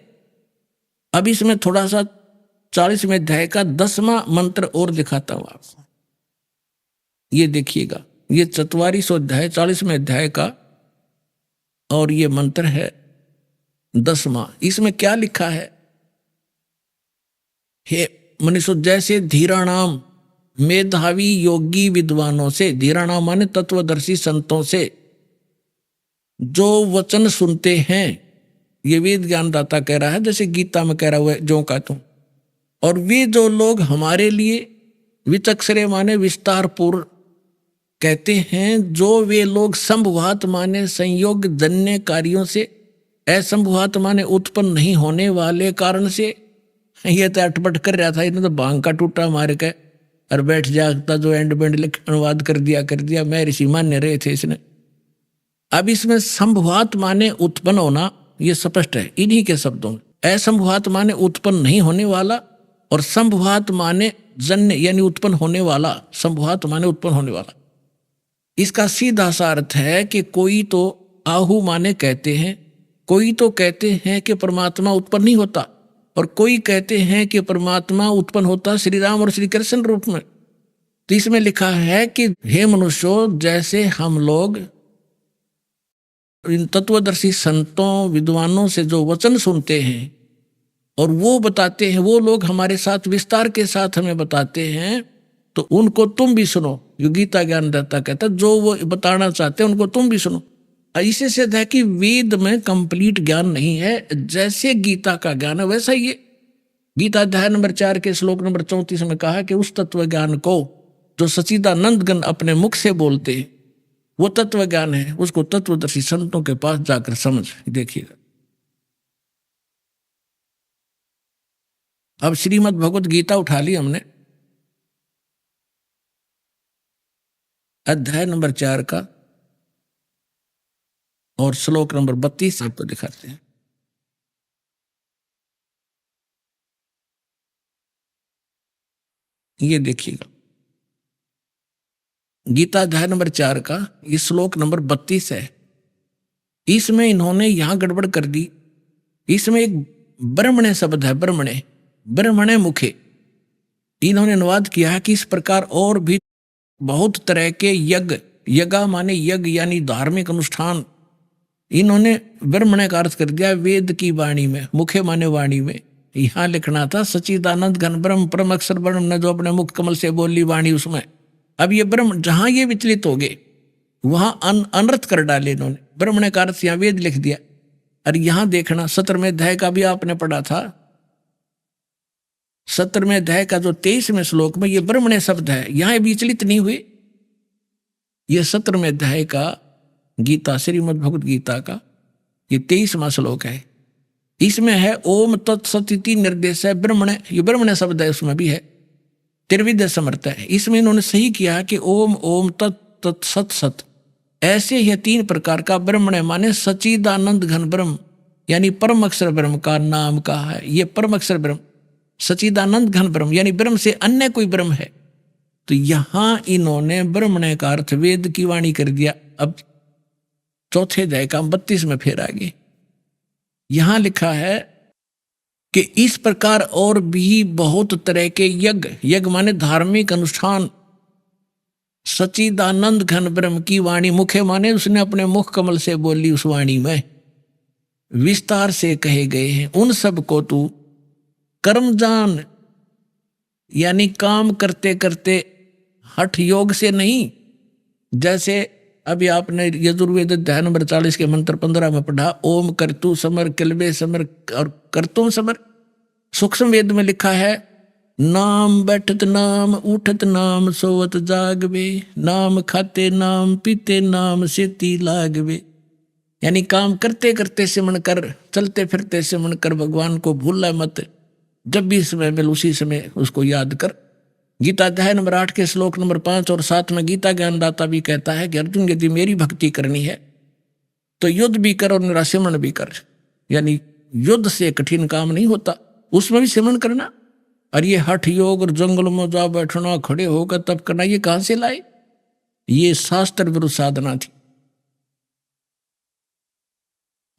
अब इसमें थोड़ा सा 40वें अध्याय का 10वां मंत्र और दिखाता हूं आपको। ये देखिएगा, ये 44वां अध्याय 40वें अध्याय का, और ये मंत्र है 10वां। इसमें क्या लिखा है? हे मनुष्य, जैसे धीराणाम मेधावी योगी विद्वानों से, धीराणाम माने तत्वदर्शी संतों से जो वचन सुनते हैं, ये वेद ज्ञानदाता कह रहा है, जैसे गीता में कह रहा हुआ है जो का तुम। और वे जो लोग हमारे लिए विचक्षरे माने विस्तार पूर्व कहते हैं, जो वे लोग संभवात माने संयोग जन्य कार्यों से, असंभवात माने उत्पन्न नहीं होने वाले कारण से। ये तो अटपट कर रहा था, इन्होंने तो भांग का टूटा मार के और बैठ जाता जो एंड बेंड लिख अनुवाद कर दिया मैं ऋषि मान्य रहे थे इसने। अब इसमें संभवात माने उत्पन्न होना, ये स्पष्ट है इन्हीं के शब्दों में। असंभवात माने उत्पन्न नहीं होने वाला, और संभवात माने जन्य यानी उत्पन्न होने वाला। संभवात माने उत्पन्न होने वाला, इसका सीधा सा अर्थ है कि कोई तो आहु माने कहते हैं, कोई तो कहते हैं कि परमात्मा उत्पन्न नहीं होता, और कोई कहते हैं कि परमात्मा उत्पन्न होता श्री राम और श्री कृष्ण रूप में। तो इसमें लिखा है कि हे मनुष्यों, जैसे हम लोग इन तत्वदर्शी संतों विद्वानों से जो वचन सुनते हैं और वो बताते हैं, वो लोग हमारे साथ विस्तार के साथ हमें बताते हैं, तो उनको तुम भी सुनो। जो गीता ज्ञानदाता कहता है, जो वो बताना चाहते हैं उनको तुम भी सुनो। इससे सिद्ध है कि वेद में कंप्लीट ज्ञान नहीं है, जैसे गीता का ज्ञान है वैसा ही है। गीता अध्याय नंबर 4 के श्लोक नंबर 34 में कहा कि उस तत्व ज्ञान को जो सच्चिदानंद गण अपने मुख से बोलते हैं, वो तत्व ज्ञान है, उसको तत्वदर्शी संतों के पास जाकर समझ। देखिएगा, अब श्रीमद् भगवत गीता उठा ली हमने, अध्याय नंबर 4 का और श्लोक नंबर 32 आपको दिखाते हैं। ये देखिएगा, गीता अध्याय नंबर 4 का ये श्लोक नंबर 32 है। इसमें इन्होंने यहां गड़बड़ कर दी। इसमें एक ब्रह्मणे शब्द है, ब्रह्मणे मुखे। इन्होंने अनुवाद किया है कि इस प्रकार और भी बहुत तरह के यज्ञ, यज्ञ माने यज्ञ यानी धार्मिक अनुष्ठान, इन्होंने ब्रह्मणे का अर्थ कर दिया वेद की वाणी में, मुखे माने वाणी में। यहां लिखना था सच्चिदानंद घन ब्रह्म परम अक्षर ब्रह्म ने जो अपने मुख कमल से बोली वाणी उसमें। अब ये ब्रह्म जहां ये विचलित हो गए वहां अनर्थ कर डाले इन्होंने, ब्रह्मणे का अर्थ यहां वेद लिख दिया। और यहां देखना 17वें अध्याय का भी आपने पढ़ा था, 17वें अध्याय का जो 23वें श्लोक में ये ब्रह्मणे शब्द है, यहां विचलित नहीं हुए। ये 17वें अध्याय का गीता श्रीमद् भगवत गीता का ये 23वां श्लोक है। इसमें है ओम तत्सत निर्देश है ब्रह्मणे, ये ब्रह्मणे शब्द है, उसमें भी है त्रिविध समर्थ है। इसमें इन्होंने सही किया कि ओम ओम तत् सत सत, ऐसे ही 3 प्रकार का ब्रह्मणे माने सच्चिदानंद घन ब्रह्म यानी परम अक्षर ब्रह्म का नाम कहा है। ये परम अक्षर ब्रह्म सच्चिदानंद घन ब्रह्म यानी ब्रह्म से अन्य कोई ब्रह्म है। तो यहां इन्होंने ब्रह्मणे का अर्थ वेद की वाणी कर दिया। अब चौथे अध्याय का 32 में फिर आगे यहां लिखा है कि इस प्रकार और भी बहुत तरह के यज्ञ, यज्ञ माने धार्मिक अनुष्ठान, सच्चिदानंद घन ब्रह्म की वाणी, मुखे माने उसने अपने मुख कमल से बोली उस वाणी में, विस्तार से कहे गए हैं। उन सब को तू कर्म जान यानी काम करते करते हठ योग से नहीं, जैसे अभी आपने यजुर्वेद अध्याय नंबर 40 के मंत्र 15 में पढ़ा, ओम कर्तु समर किलबे समर और कर्तुम समर। सूक्ष्म वेद में लिखा है नाम बैठत नाम उठत नाम सोवत जागवे, नाम खाते नाम पीते नाम सेती लागवे। यानी काम करते करते सिमरण कर, चलते फिरते सिमरण कर, भगवान को भूलना मत। जब भी समय मिले उसी समय उसको याद कर। गीता अध्याय नंबर 8 के श्लोक नंबर 5 और 7 में गीता ज्ञानदाता भी कहता है कि अर्जुन यदि मेरी भक्ति करनी है तो युद्ध भी कर और मेरा सिमरण भी कर। यानी युद्ध से कठिन काम नहीं होता, उसमें भी सिमरण करना। और ये हठ योग और जंगल में जा बैठना, खड़े होकर तब करना, ये कहां से लाए? ये शास्त्र विरुद्ध साधना थी।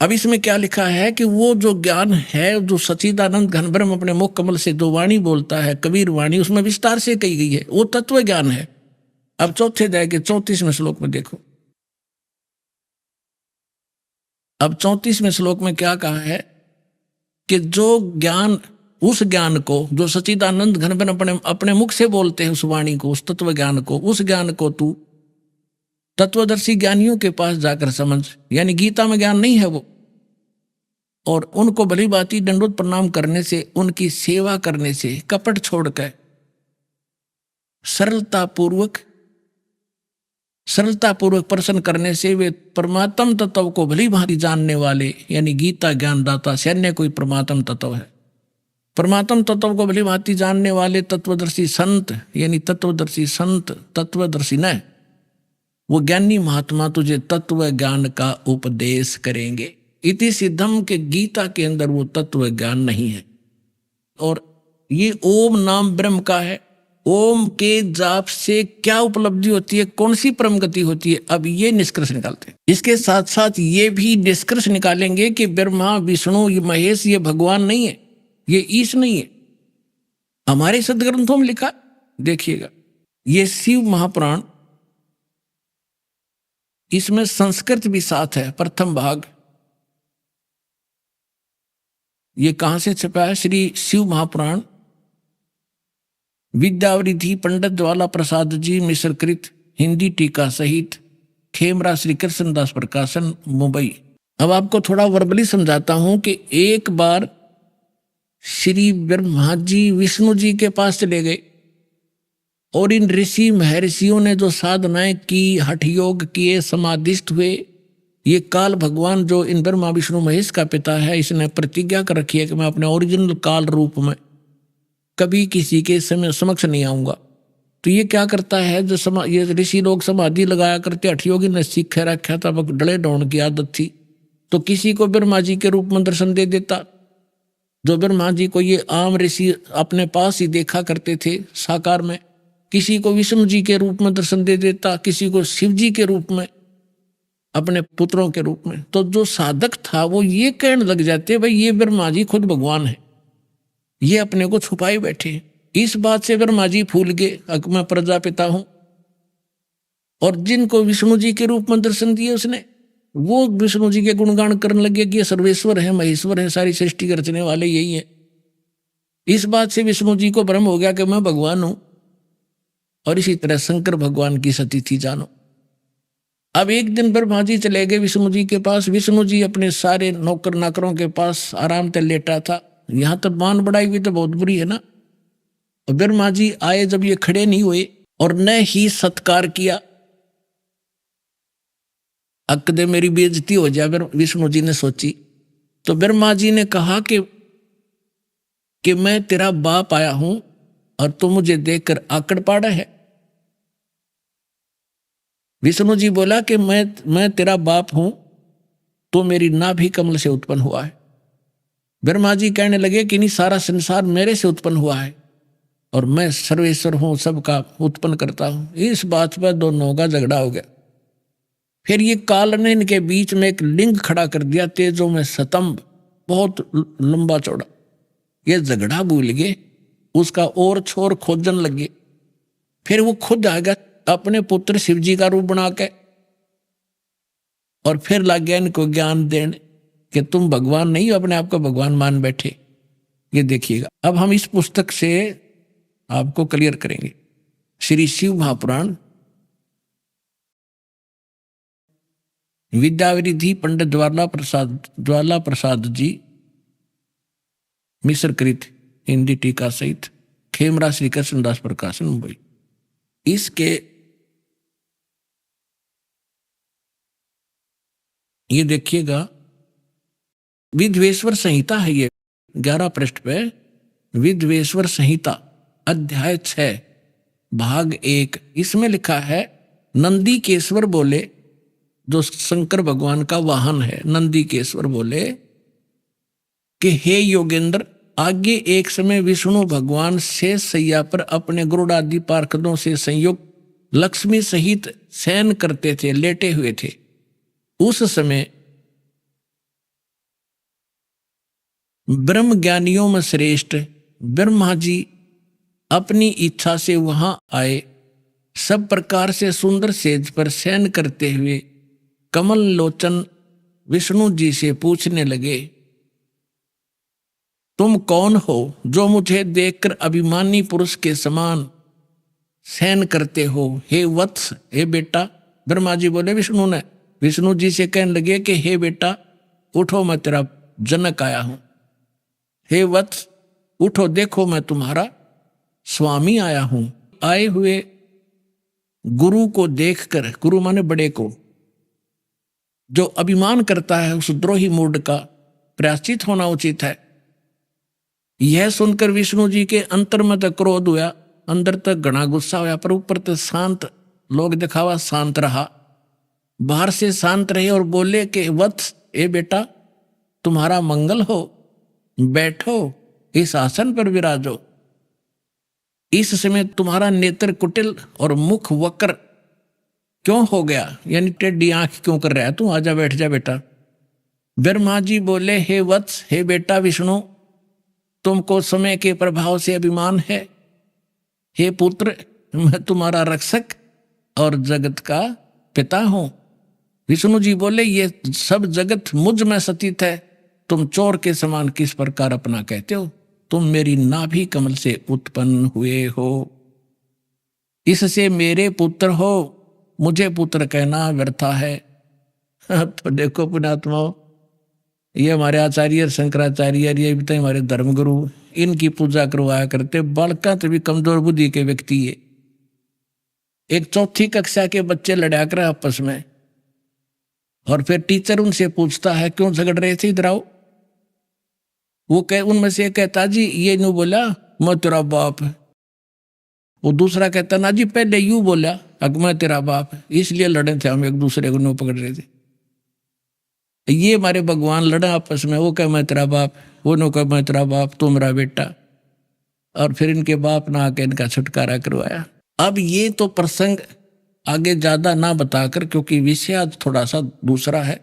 अब इसमें क्या लिखा है कि वो जो ज्ञान है, जो सच्चिदानंद घन ब्रह्म अपने मुख कमल से जो वाणी बोलता है, कबीर वाणी, उसमें विस्तार से कही गई है, वो तत्व ज्ञान है। अब चौथे अध्याय के 34वें श्लोक में देखो। अब 34वें श्लोक में क्या कहा है कि जो ज्ञान, उस ज्ञान को जो सच्चिदानंद घन ब्रह्म अपने मुख से बोलते हैं, उस वाणी को, उस तत्व ज्ञान को, उस ज्ञान को तू तत्वदर्शी ज्ञानियों के पास जाकर समझ। यानी गीता में ज्ञान नहीं है वो, और उनको भली भांति दंडोत प्रणाम करने से, उनकी सेवा करने से, कपट छोड़कर सरलता पूर्वक प्रश्न करने से वे परमात्म तत्व को भली भांति जानने वाले, यानी गीता ज्ञानदाता से अन्य कोई परमात्म तत्व है, परमात्म तत्व को भली भांति जानने वाले तत्वदर्शी संत, यानी तत्वदर्शी संत, तत्वदर्शी न, वो ज्ञानी महात्मा तुझे तत्व ज्ञान का उपदेश करेंगे। इति सिद्धम के गीता के अंदर वो तत्व ज्ञान नहीं है। और ये ओम नाम ब्रह्म का है। ओम के जाप से क्या उपलब्धि होती है, कौन सी परम गति होती है, अब ये निष्कर्ष निकालते हैं। इसके साथ साथ ये भी निष्कर्ष निकालेंगे कि ब्रह्मा विष्णु ये महेश ये भगवान नहीं है, ये ईश नहीं है। हमारे सदग्रंथों में लिखा, देखिएगा, ये शिव महापुराण, इसमें संस्कृत भी साथ है, प्रथम भाग। ये कहां से छपा है? श्री शिव महापुराण, विद्यावरिधि पंडित ज्वाला प्रसाद जी मिश्रकृत, हिंदी टीका सहित, खेमरा श्री कृष्णदास प्रकाशन, मुंबई। अब आपको थोड़ा वर्बली समझाता हूं कि एक बार श्री ब्रह्मा जी विष्णु जी के पास चले गए और इन ऋषि महर्षियों ने जो साधनाएं की, हठ योग किए, समाधिस्थ हुए, ये काल भगवान जो इन ब्रह्मा विष्णु महेश का पिता है, इसने प्रतिज्ञा कर रखी है कि मैं अपने ओरिजिनल काल रूप में कभी किसी के समक्ष नहीं आऊंगा। तो ये क्या करता है, जो ये ऋषि लोग समाधि लगाया करते, हठ योगी ने सीख रखा था, डले डौन की आदत थी, तो किसी को ब्रह्मा जी के रूप में दर्शन दे देता। जो ब्रह्मा जी को ये आम ऋषि अपने पास ही देखा करते थे साकार में, किसी को विष्णु जी के रूप में दर्शन दे देता, किसी को शिव जी के रूप में, अपने पुत्रों के रूप में। तो जो साधक था वो ये कहने लग जाते, भाई ये ब्रह्मा जी खुद भगवान है, ये अपने को छुपाए बैठे। इस बात से ब्रह्मा जी फूल गए, मैं प्रजापिता हूं। और जिनको विष्णु जी के रूप में दर्शन दिए उसने, वो विष्णु जी के गुणगान करने लगे कि ये सर्वेश्वर है, महेश्वर है, सारी सृष्टि के रचने वाले यही है। इस बात से विष्णु जी को भ्रम हो गया कि मैं भगवान हूं। और इसी तरह शंकर भगवान की सती थी, जानो। अब एक दिन ब्रह्मा जी चले गए विष्णु जी के पास। विष्णु जी अपने सारे नौकर नाकरों के पास आराम से लेटा था। यहां तक मान बढ़ाई हुई तो बहुत बुरी है ना। और ब्रह्मा जी आए, जब ये खड़े नहीं हुए और न ही सत्कार किया, अक्कदे मेरी बेइज्जती हो जाए, विष्णु जी ने सोची। तो ब्रह्मा जी ने कहा कि मैं तेरा बाप आया हूं और तू मुझे देखकर आकड़ पाड़ा है। विष्णु जी बोला कि मैं तेरा बाप हूं, तो मेरी नाभि कमल से उत्पन्न हुआ है। ब्रह्मा जी कहने लगे कि नहीं, सारा संसार मेरे से उत्पन्न हुआ है और मैं सर्वेश्वर हूं, सबका उत्पन्न करता हूं। इस बात पर दोनों का झगड़ा हो गया। फिर ये काल ने इनके बीच में एक लिंग खड़ा कर दिया, तेजों में स्तंभ, बहुत लंबा चौड़ा। ये झगड़ा भूल गए, उसका और छोर खोजन लगे। फिर वो खुद आ गया अपने पुत्र शिव जी का रूप बना के, और फिर लग गया इनको ज्ञान देने कि तुम भगवान नहीं हो, अपने आप को भगवान मान बैठे। ये देखिएगा, अब हम इस पुस्तक से आपको क्लियर करेंगे। श्री शिव महापुराण, विद्यावरिधि पंडित ज्वाला प्रसाद जी मिश्रकृत, हिंदी टीका सहित, खेमरा श्री कृष्णदास प्रकाशन, मुंबई। इसके ये देखिएगा, विद्वेश्वर संहिता है ये, 11 पृष्ठ पे विद्वेश्वर संहिता अध्याय 6 भाग 1। इसमें लिखा है, नंदी केश्वर बोले, जो शंकर भगवान का वाहन है, नंदी केश्वर बोले कि हे योगेंद्र, आगे एक समय विष्णु भगवान शेष सैया पर अपने गरुड़ादि पार्षदों से संयुक्त लक्ष्मी सहित शयन करते थे, लेटे हुए थे। उस समय ब्रह्म ज्ञानियों में श्रेष्ठ ब्रह्मा जी अपनी इच्छा से वहां आए। सब प्रकार से सुंदर सेज पर शयन करते हुए कमल लोचन विष्णु जी से पूछने लगे, तुम कौन हो जो मुझे देखकर अभिमानी पुरुष के समान शयन करते हो? हे वत्स, हे बेटा। ब्रह्मा जी बोले विष्णु ने, विष्णु जी से कहने लगे कि हे बेटा उठो, मैं तेरा जनक आया हूं। हे वत्स उठो, देखो मैं तुम्हारा स्वामी आया हूं। आए हुए गुरु को देखकर, गुरु माने बड़े को, जो अभिमान करता है उस द्रोही मूड का प्रायश्चित होना उचित है। यह सुनकर विष्णु जी के अंतर में तक क्रोध हुआ, अंदर तक घना गुस्सा हुआ, पर ऊपर तक शांत, लोग दिखावा शांत रहा, बाहर से शांत रहे और बोले कि वत्स, ए बेटा तुम्हारा मंगल हो, बैठो, इस आसन पर विराजो। इस समय तुम्हारा नेत्र कुटिल और मुख वक्र क्यों हो गया, यानी टेढ़ी आंख क्यों कर रहा है तू? आजा, बैठ जा बेटा। ब्रह्मा जी बोले, हे वत्स, हे बेटा विष्णु, तुमको समय के प्रभाव से अभिमान है। हे पुत्र, मैं तुम्हारा रक्षक और जगत का पिता हूं। विष्णु जी बोले, ये सब जगत मुझ में स्थित है, तुम चोर के समान किस प्रकार अपना कहते हो? तुम मेरी नाभि कमल से उत्पन्न हुए हो, इससे मेरे पुत्र हो, मुझे पुत्र कहना व्यर्था है। तो देखो पुण्यात्माओं, ये हमारे आचार्य शंकराचार्य, ये भी तो हमारे धर्मगुरु, इनकी पूजा करवाया करते। बालका तो भी कमजोर बुद्धि के व्यक्ति है। एक 4ठी कक्षा के बच्चे लड़ा कर आपस में, और फिर टीचर उनसे पूछता है क्यों झगड़ रहे थे, इधर आओ। वो उनमें से कहता, जी ये यूं बोला, मैं तेरा बाप। वो दूसरा कहता, ना जी पहले यूं बोला, अग मैं तेरा बाप, इसलिए लड़े थे हम, एक दूसरे को नो पकड़ रहे थे। ये हमारे भगवान लड़ा आपस में, वो कह मैं तेरा बाप, वो नो कह मैं तेरा बाप, तू मेरा बेटा। और फिर इनके बाप ना आके इनका छुटकारा करवाया। अब ये तो प्रसंग आगे ज्यादा ना बताकर, क्योंकि विषय आज थोड़ा सा दूसरा है।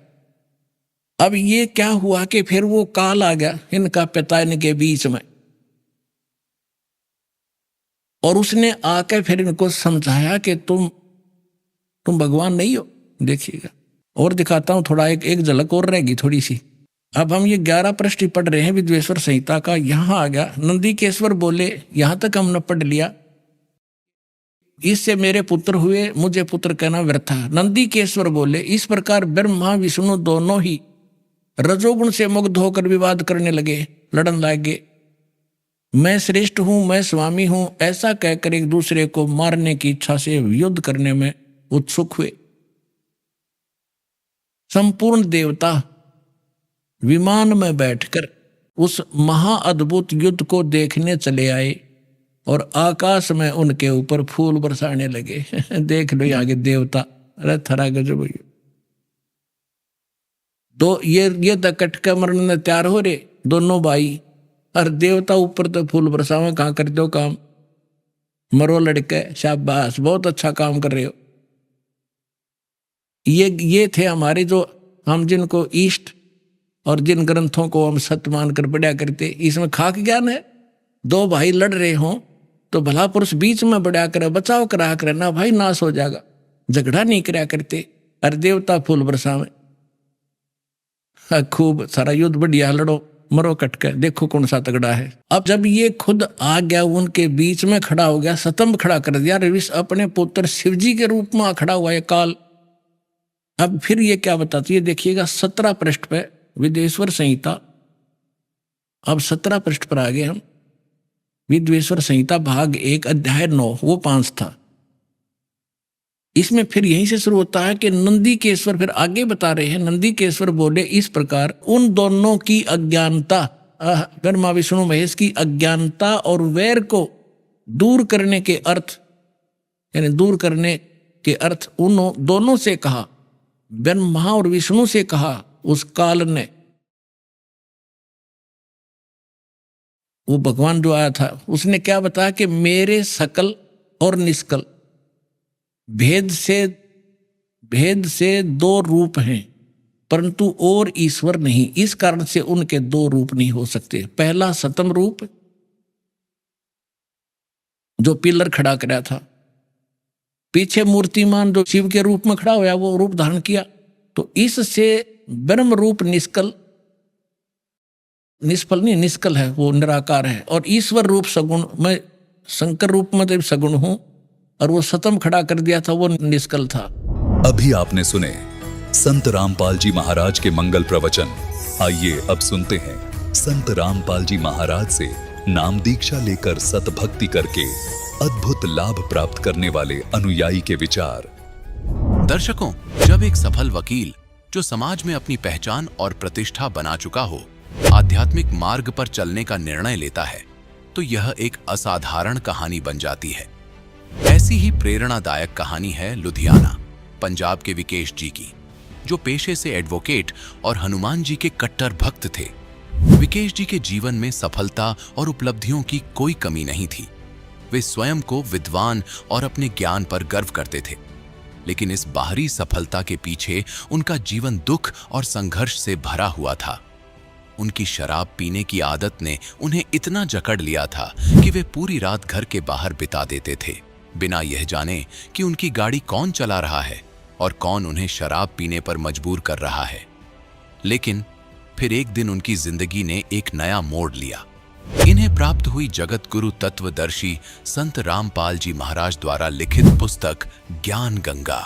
अब ये क्या हुआ कि फिर वो काल आ गया इनका पिता इनके बीच में, और उसने आके फिर इनको समझाया कि तुम भगवान नहीं हो। देखिएगा, और दिखाता हूं थोड़ा, एक झलक और रहेगी थोड़ी सी। अब हम ये 11 पृष्ठ पढ़ रहे हैं विद्वेश्वर संहिता का। यहां आ गया, नंदी केश्वर बोले, यहां तक हमने पढ़ लिया, इससे मेरे पुत्र हुए, मुझे पुत्र कहना व्यर्थ है। नंदी केश्वर बोले, इस प्रकार ब्रह्मा विष्णु दोनों ही रजोगुण से मुग्ध होकर विवाद करने लगे, लड़न लगे। मैं श्रेष्ठ हूं, मैं स्वामी हूं, ऐसा कहकर एक दूसरे को मारने की इच्छा से युद्ध करने में उत्सुक हुए। संपूर्ण देवता विमान में बैठकर उस महाअद्भुत युद्ध को देखने चले आए, और आकाश में उनके ऊपर फूल बरसाने लगे। देख लो आगे देवता, अरे थरा गजब। दो ये दकट के मरने तैयार हो रहे दोनों भाई, और देवता ऊपर तो फूल बरसावे, कहाँ कर दो काम, मरो लड़के, शाबाश, बहुत अच्छा काम कर रहे हो। ये थे हमारे, जो हम जिनको इष्ट और जिन ग्रंथों को हम सत्य मानकर पढ़ा करते। इसमें खाक ज्ञान है। दो भाई लड़ रहे हों तो भला पुरुष बीच में बढ़ा करे, बचाव करा करे, ना भाई नाश हो जाएगा, झगड़ा नहीं करा करते। अरे देवता फूल बरसावे, खूब सारा युद्ध बढ़िया लड़ो, मरो कटके, देखो कौन सा तगड़ा है। अब जब ये खुद आ गया, उनके बीच में खड़ा हो गया, स्तंभ खड़ा कर दिया, रविश अपने पुत्र शिवजी के रूप में खड़ा हुआ है काल। अब फिर ये क्या बताती है, देखिएगा 17 पृष्ठ पे विद्वेश्वर संहिता। अब 17 पृष्ठ पर आ गए हम। विद्वेश्वर संहिता भाग 1 अध्याय 9, वो 5 था। इसमें फिर यहीं से शुरू होता है कि नंदीकेश्वर फिर आगे बता रहे हैं, नंदीकेश्वर बोले इस प्रकार उन दोनों की अज्ञानता, ब्रह्मा विष्णु महेश की अज्ञानता और वैर को दूर करने के अर्थ, यानी दूर करने के अर्थ उन दोनों से कहा, ब्रह्मा और विष्णु से कहा उस काल ने। वो भगवान जो आया था उसने क्या बताया कि मेरे सकल और निष्कल भेद से दो रूप हैं, परंतु और ईश्वर नहीं। इस कारण से उनके दो रूप नहीं हो सकते। पहला सतम रूप जो पिलर खड़ा कराया था, पीछे मूर्तिमान जो शिव के रूप में खड़ा हुआ वो रूप धारण किया, तो इससे ब्रह्म रूप निष्कल, निष्फल नहीं निष्कल है, वो निराकार है। और ईश्वर रूप सगुण, मैं शंकर रूप में तो सगुण हूं, और वो सतम खड़ा कर दिया था वो निष्कल था। अभी आपने सुने संत रामपाल जी महाराज के मंगल प्रवचन। आइए अब सुनते हैं संत रामपाल जी महाराज से नाम दीक्षा लेकर सतभक्ति करके अद्भुत लाभ प्राप्त करने वाले अनुयायी के विचार। दर्शकों, जब एक सफल वकील जो समाज में अपनी पहचान और प्रतिष्ठा बना चुका हो आध्यात्मिक मार्ग पर चलने का निर्णय लेता है, तो यह एक असाधारण कहानी बन जाती है। ऐसी ही प्रेरणादायक कहानी है लुधियाना, पंजाब के विकेश जी की, जो पेशे से एडवोकेट और हनुमान जी के कट्टर भक्त थे। विकेश जी के जीवन में सफलता और उपलब्धियों की कोई कमी नहीं थी। वे स्वयं को विद्वान और अपने ज्ञान पर गर्व करते थे, लेकिन इस बाहरी सफलता के पीछे उनका जीवन दुख और संघर्ष से भरा हुआ था। उनकी शराब पीने की आदत ने उन्हें इतना जकड़ लिया था कि वे पूरी रात घर के बाहर बिता देते थे, बिना यह जाने कि उनकी गाड़ी कौन चला रहा है और कौन उन्हें शराब पीने पर मजबूर कर रहा है। लेकिन फिर एक दिन उनकी जिंदगी ने एक नया मोड़ लिया। इन्हें प्राप्त हुई जगत गुरु तत्वदर्शी संत रामपाल जी महाराज द्वारा लिखित पुस्तक ज्ञान गंगा।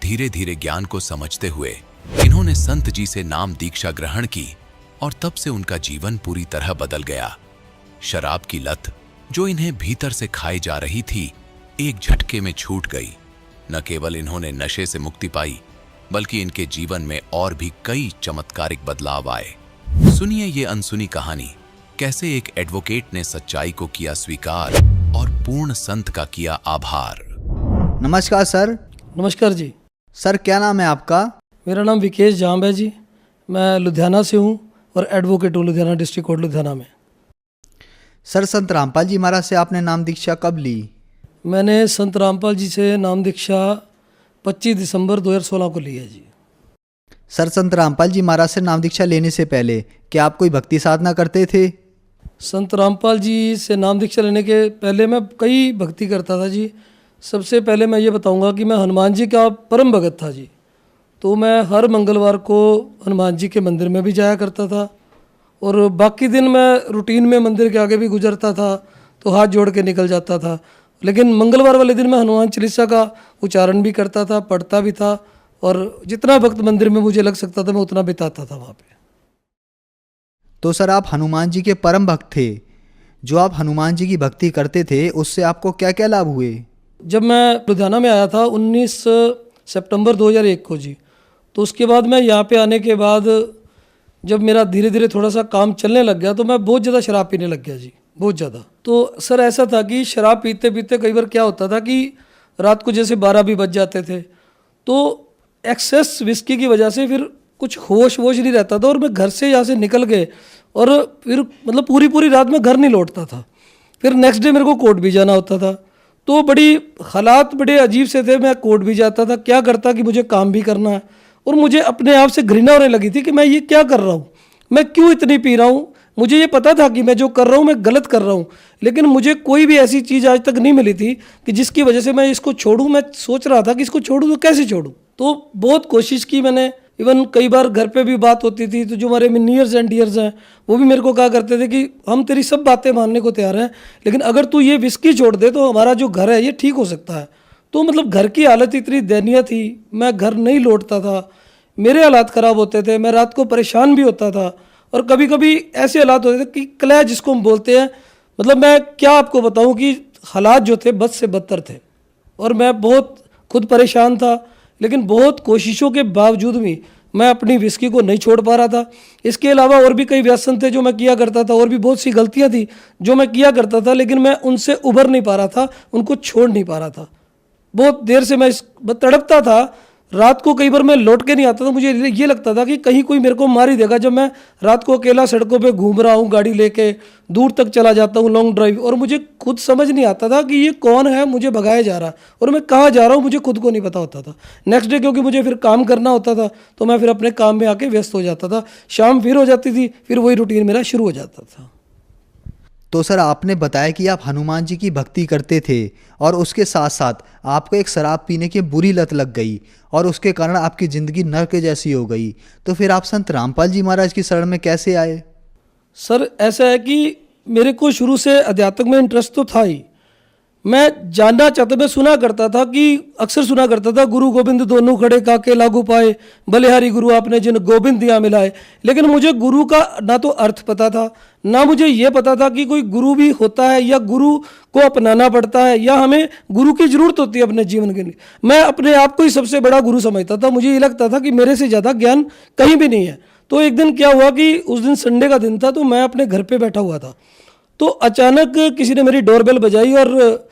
धीरे धीरे ज्ञान को समझते हुए इन्होंने संत जी से नाम दीक्षा ग्रहण की और तब से उनका जीवन पूरी तरह बदल गया। शराब की लत जो इन्हें भीतर से खाई जा रही थी, एक झटके में छूट गई। न केवल इन्होंने नशे से मुक्ति पाई, बल्कि इनके जीवन में और भी कई चमत्कारिक बदलाव आए। सुनिए ये अनसुनी कहानी, कैसे एक एडवोकेट ने सच्चाई को किया स्वीकार और पूर्ण संत का किया आभार। नमस्कार सर। नमस्कार जी। सर क्या नाम है आपका? मेरा नाम विकेश जाम्ब है जी। मैं लुधियाना से हूँ और एडवोकेट हूँ लुधियाना डिस्ट्रिक्ट कोर्ट लुधियाना में। सर संत रामपाल जी महाराज से आपने नाम दीक्षा कब ली? मैंने संत रामपाल जी से नाम दीक्षा 25 दिसंबर 2016 को ली है जी। सर संत रामपाल जी महाराज से नाम दीक्षा लेने से पहले क्या आप कोई भक्ति साधना करते थे? संत रामपाल जी से नाम दीक्षा लेने के पहले मैं कई भक्ति करता था जी। सबसे पहले मैं ये बताऊंगा कि मैं हनुमान जी का परम भगत था जी। तो मैं हर मंगलवार को हनुमान जी के मंदिर में भी जाया करता था, और बाकी दिन मैं रूटीन में मंदिर के आगे भी गुजरता था तो हाथ जोड़ के निकल जाता था। लेकिन मंगलवार वाले दिन मैं हनुमान चालीसा का उच्चारण भी करता था, पढ़ता भी था, और जितना वक्त मंदिर में मुझे लग सकता था मैं उतना बिताता था वहाँ पे। तो सर आप हनुमान जी के परम भक्त थे। जो आप हनुमान जी की भक्ति करते थे उससे आपको क्या क्या लाभ हुए? जब मैं लुधियाना में आया था 19 सितंबर 2001 को जी, तो उसके बाद मैं यहाँ पे आने के बाद जब मेरा धीरे धीरे थोड़ा सा काम चलने लग गया तो मैं बहुत ज़्यादा शराब पीने लग गया जी, बहुत ज़्यादा। तो सर ऐसा था कि शराब पीते पीते कई बार क्या होता था कि रात को जैसे 12 भी बज जाते थे, तो एक्सेस विस्की की वजह से फिर कुछ होश वोश नहीं रहता था, और मैं घर से यहाँ से निकल गए और फिर मतलब पूरी रात में घर नहीं लौटता था। फिर नेक्स्ट डे मेरे को कोर्ट भी जाना होता था, तो बड़ी हालात बड़े अजीब से थे। मैं कोर्ट भी जाता था, क्या करता कि मुझे काम भी करना है, और मुझे अपने आप से घृणा होने लगी थी कि मैं ये क्या कर रहा हूँ, मैं क्यों इतनी पी रहा हूँ। मुझे ये पता था कि मैं जो कर रहा हूँ मैं गलत कर रहा हूँ, लेकिन मुझे कोई भी ऐसी चीज़ आज तक नहीं मिली थी कि जिसकी वजह से मैं इसको छोड़ूँ। मैं सोच रहा था कि इसको छोड़ूँ तो कैसे छोड़ूँ, तो बहुत कोशिश की मैंने। इवन कई बार घर पे भी बात होती थी तो जो हमारे नियर्स एंड डियर्स हैं वो भी मेरे को कहा करते थे कि हम तेरी सब बातें मानने को तैयार हैं, लेकिन अगर तू ये विस्की छोड़ दे तो हमारा जो घर है ये ठीक हो सकता है। तो मतलब घर की हालत इतनी दयनीय थी, मैं घर नहीं लौटता था, मेरे हालात ख़राब होते थे, मैं रात को परेशान भी होता था, और कभी कभी ऐसे हालात होते थे कि कलह जिसको हम बोलते हैं, मतलब मैं क्या आपको बताऊं कि हालात जो थे बद से बदतर थे, और मैं बहुत खुद परेशान था, लेकिन बहुत कोशिशों के बावजूद भी मैं अपनी विस्की को नहीं छोड़ पा रहा था। इसके अलावा और भी कई व्यसन थे जो मैं किया करता था, और भी बहुत सी गलतियां थी जो मैं किया करता था, लेकिन मैं उनसे उबर नहीं पा रहा था, उनको छोड़ नहीं पा रहा था। बहुत देर से मैं तड़पता था। रात को कई बार मैं लौट के नहीं आता था, मुझे ये लगता था कि कहीं कोई मेरे को मार ही देगा। जब मैं रात को अकेला सड़कों पे घूम रहा हूँ, गाड़ी लेके दूर तक चला जाता हूँ लॉन्ग ड्राइव, और मुझे खुद समझ नहीं आता था कि ये कौन है मुझे भगाया जा रहा है और मैं कहाँ जा रहा हूँ, मुझे खुद को नहीं पता होता था। नेक्स्ट डे क्योंकि मुझे फिर काम करना होता था तो मैं फिर अपने काम में आके व्यस्त हो जाता था। शाम फिर हो जाती थी, फिर वही रूटीन मेरा शुरू हो जाता था। तो सर आपने बताया कि आप हनुमान जी की भक्ति करते थे और उसके साथ साथ आपको एक शराब पीने की बुरी लत लग गई और उसके कारण आपकी ज़िंदगी नर्क जैसी हो गई। तो फिर आप संत रामपाल जी महाराज की शरण में कैसे आए? सर ऐसा है कि मेरे को शुरू से अध्यात्म में इंटरेस्ट तो था ही। मैं जानना चाहता, मैं सुना करता था कि अक्सर सुना करता था, गुरु गोविंद दोनों खड़े काके लागू पाए, बलिहारी गुरु आपने जिन गोविंद दिया मिलाए। लेकिन मुझे गुरु का ना तो अर्थ पता था, ना मुझे ये पता था कि कोई गुरु भी होता है या गुरु को अपनाना पड़ता है या हमें गुरु की जरूरत होती है अपने जीवन के लिए। मैं अपने आप को ही सबसे बड़ा गुरु समझता था। मुझे ये लगता था कि मेरे से ज़्यादा ज्ञान कहीं भी नहीं है। तो एक दिन क्या हुआ कि उस दिन संडे का दिन था, तो मैं अपने घर पे बैठा हुआ था, तो अचानक किसी ने मेरी डोरबेल बजाई और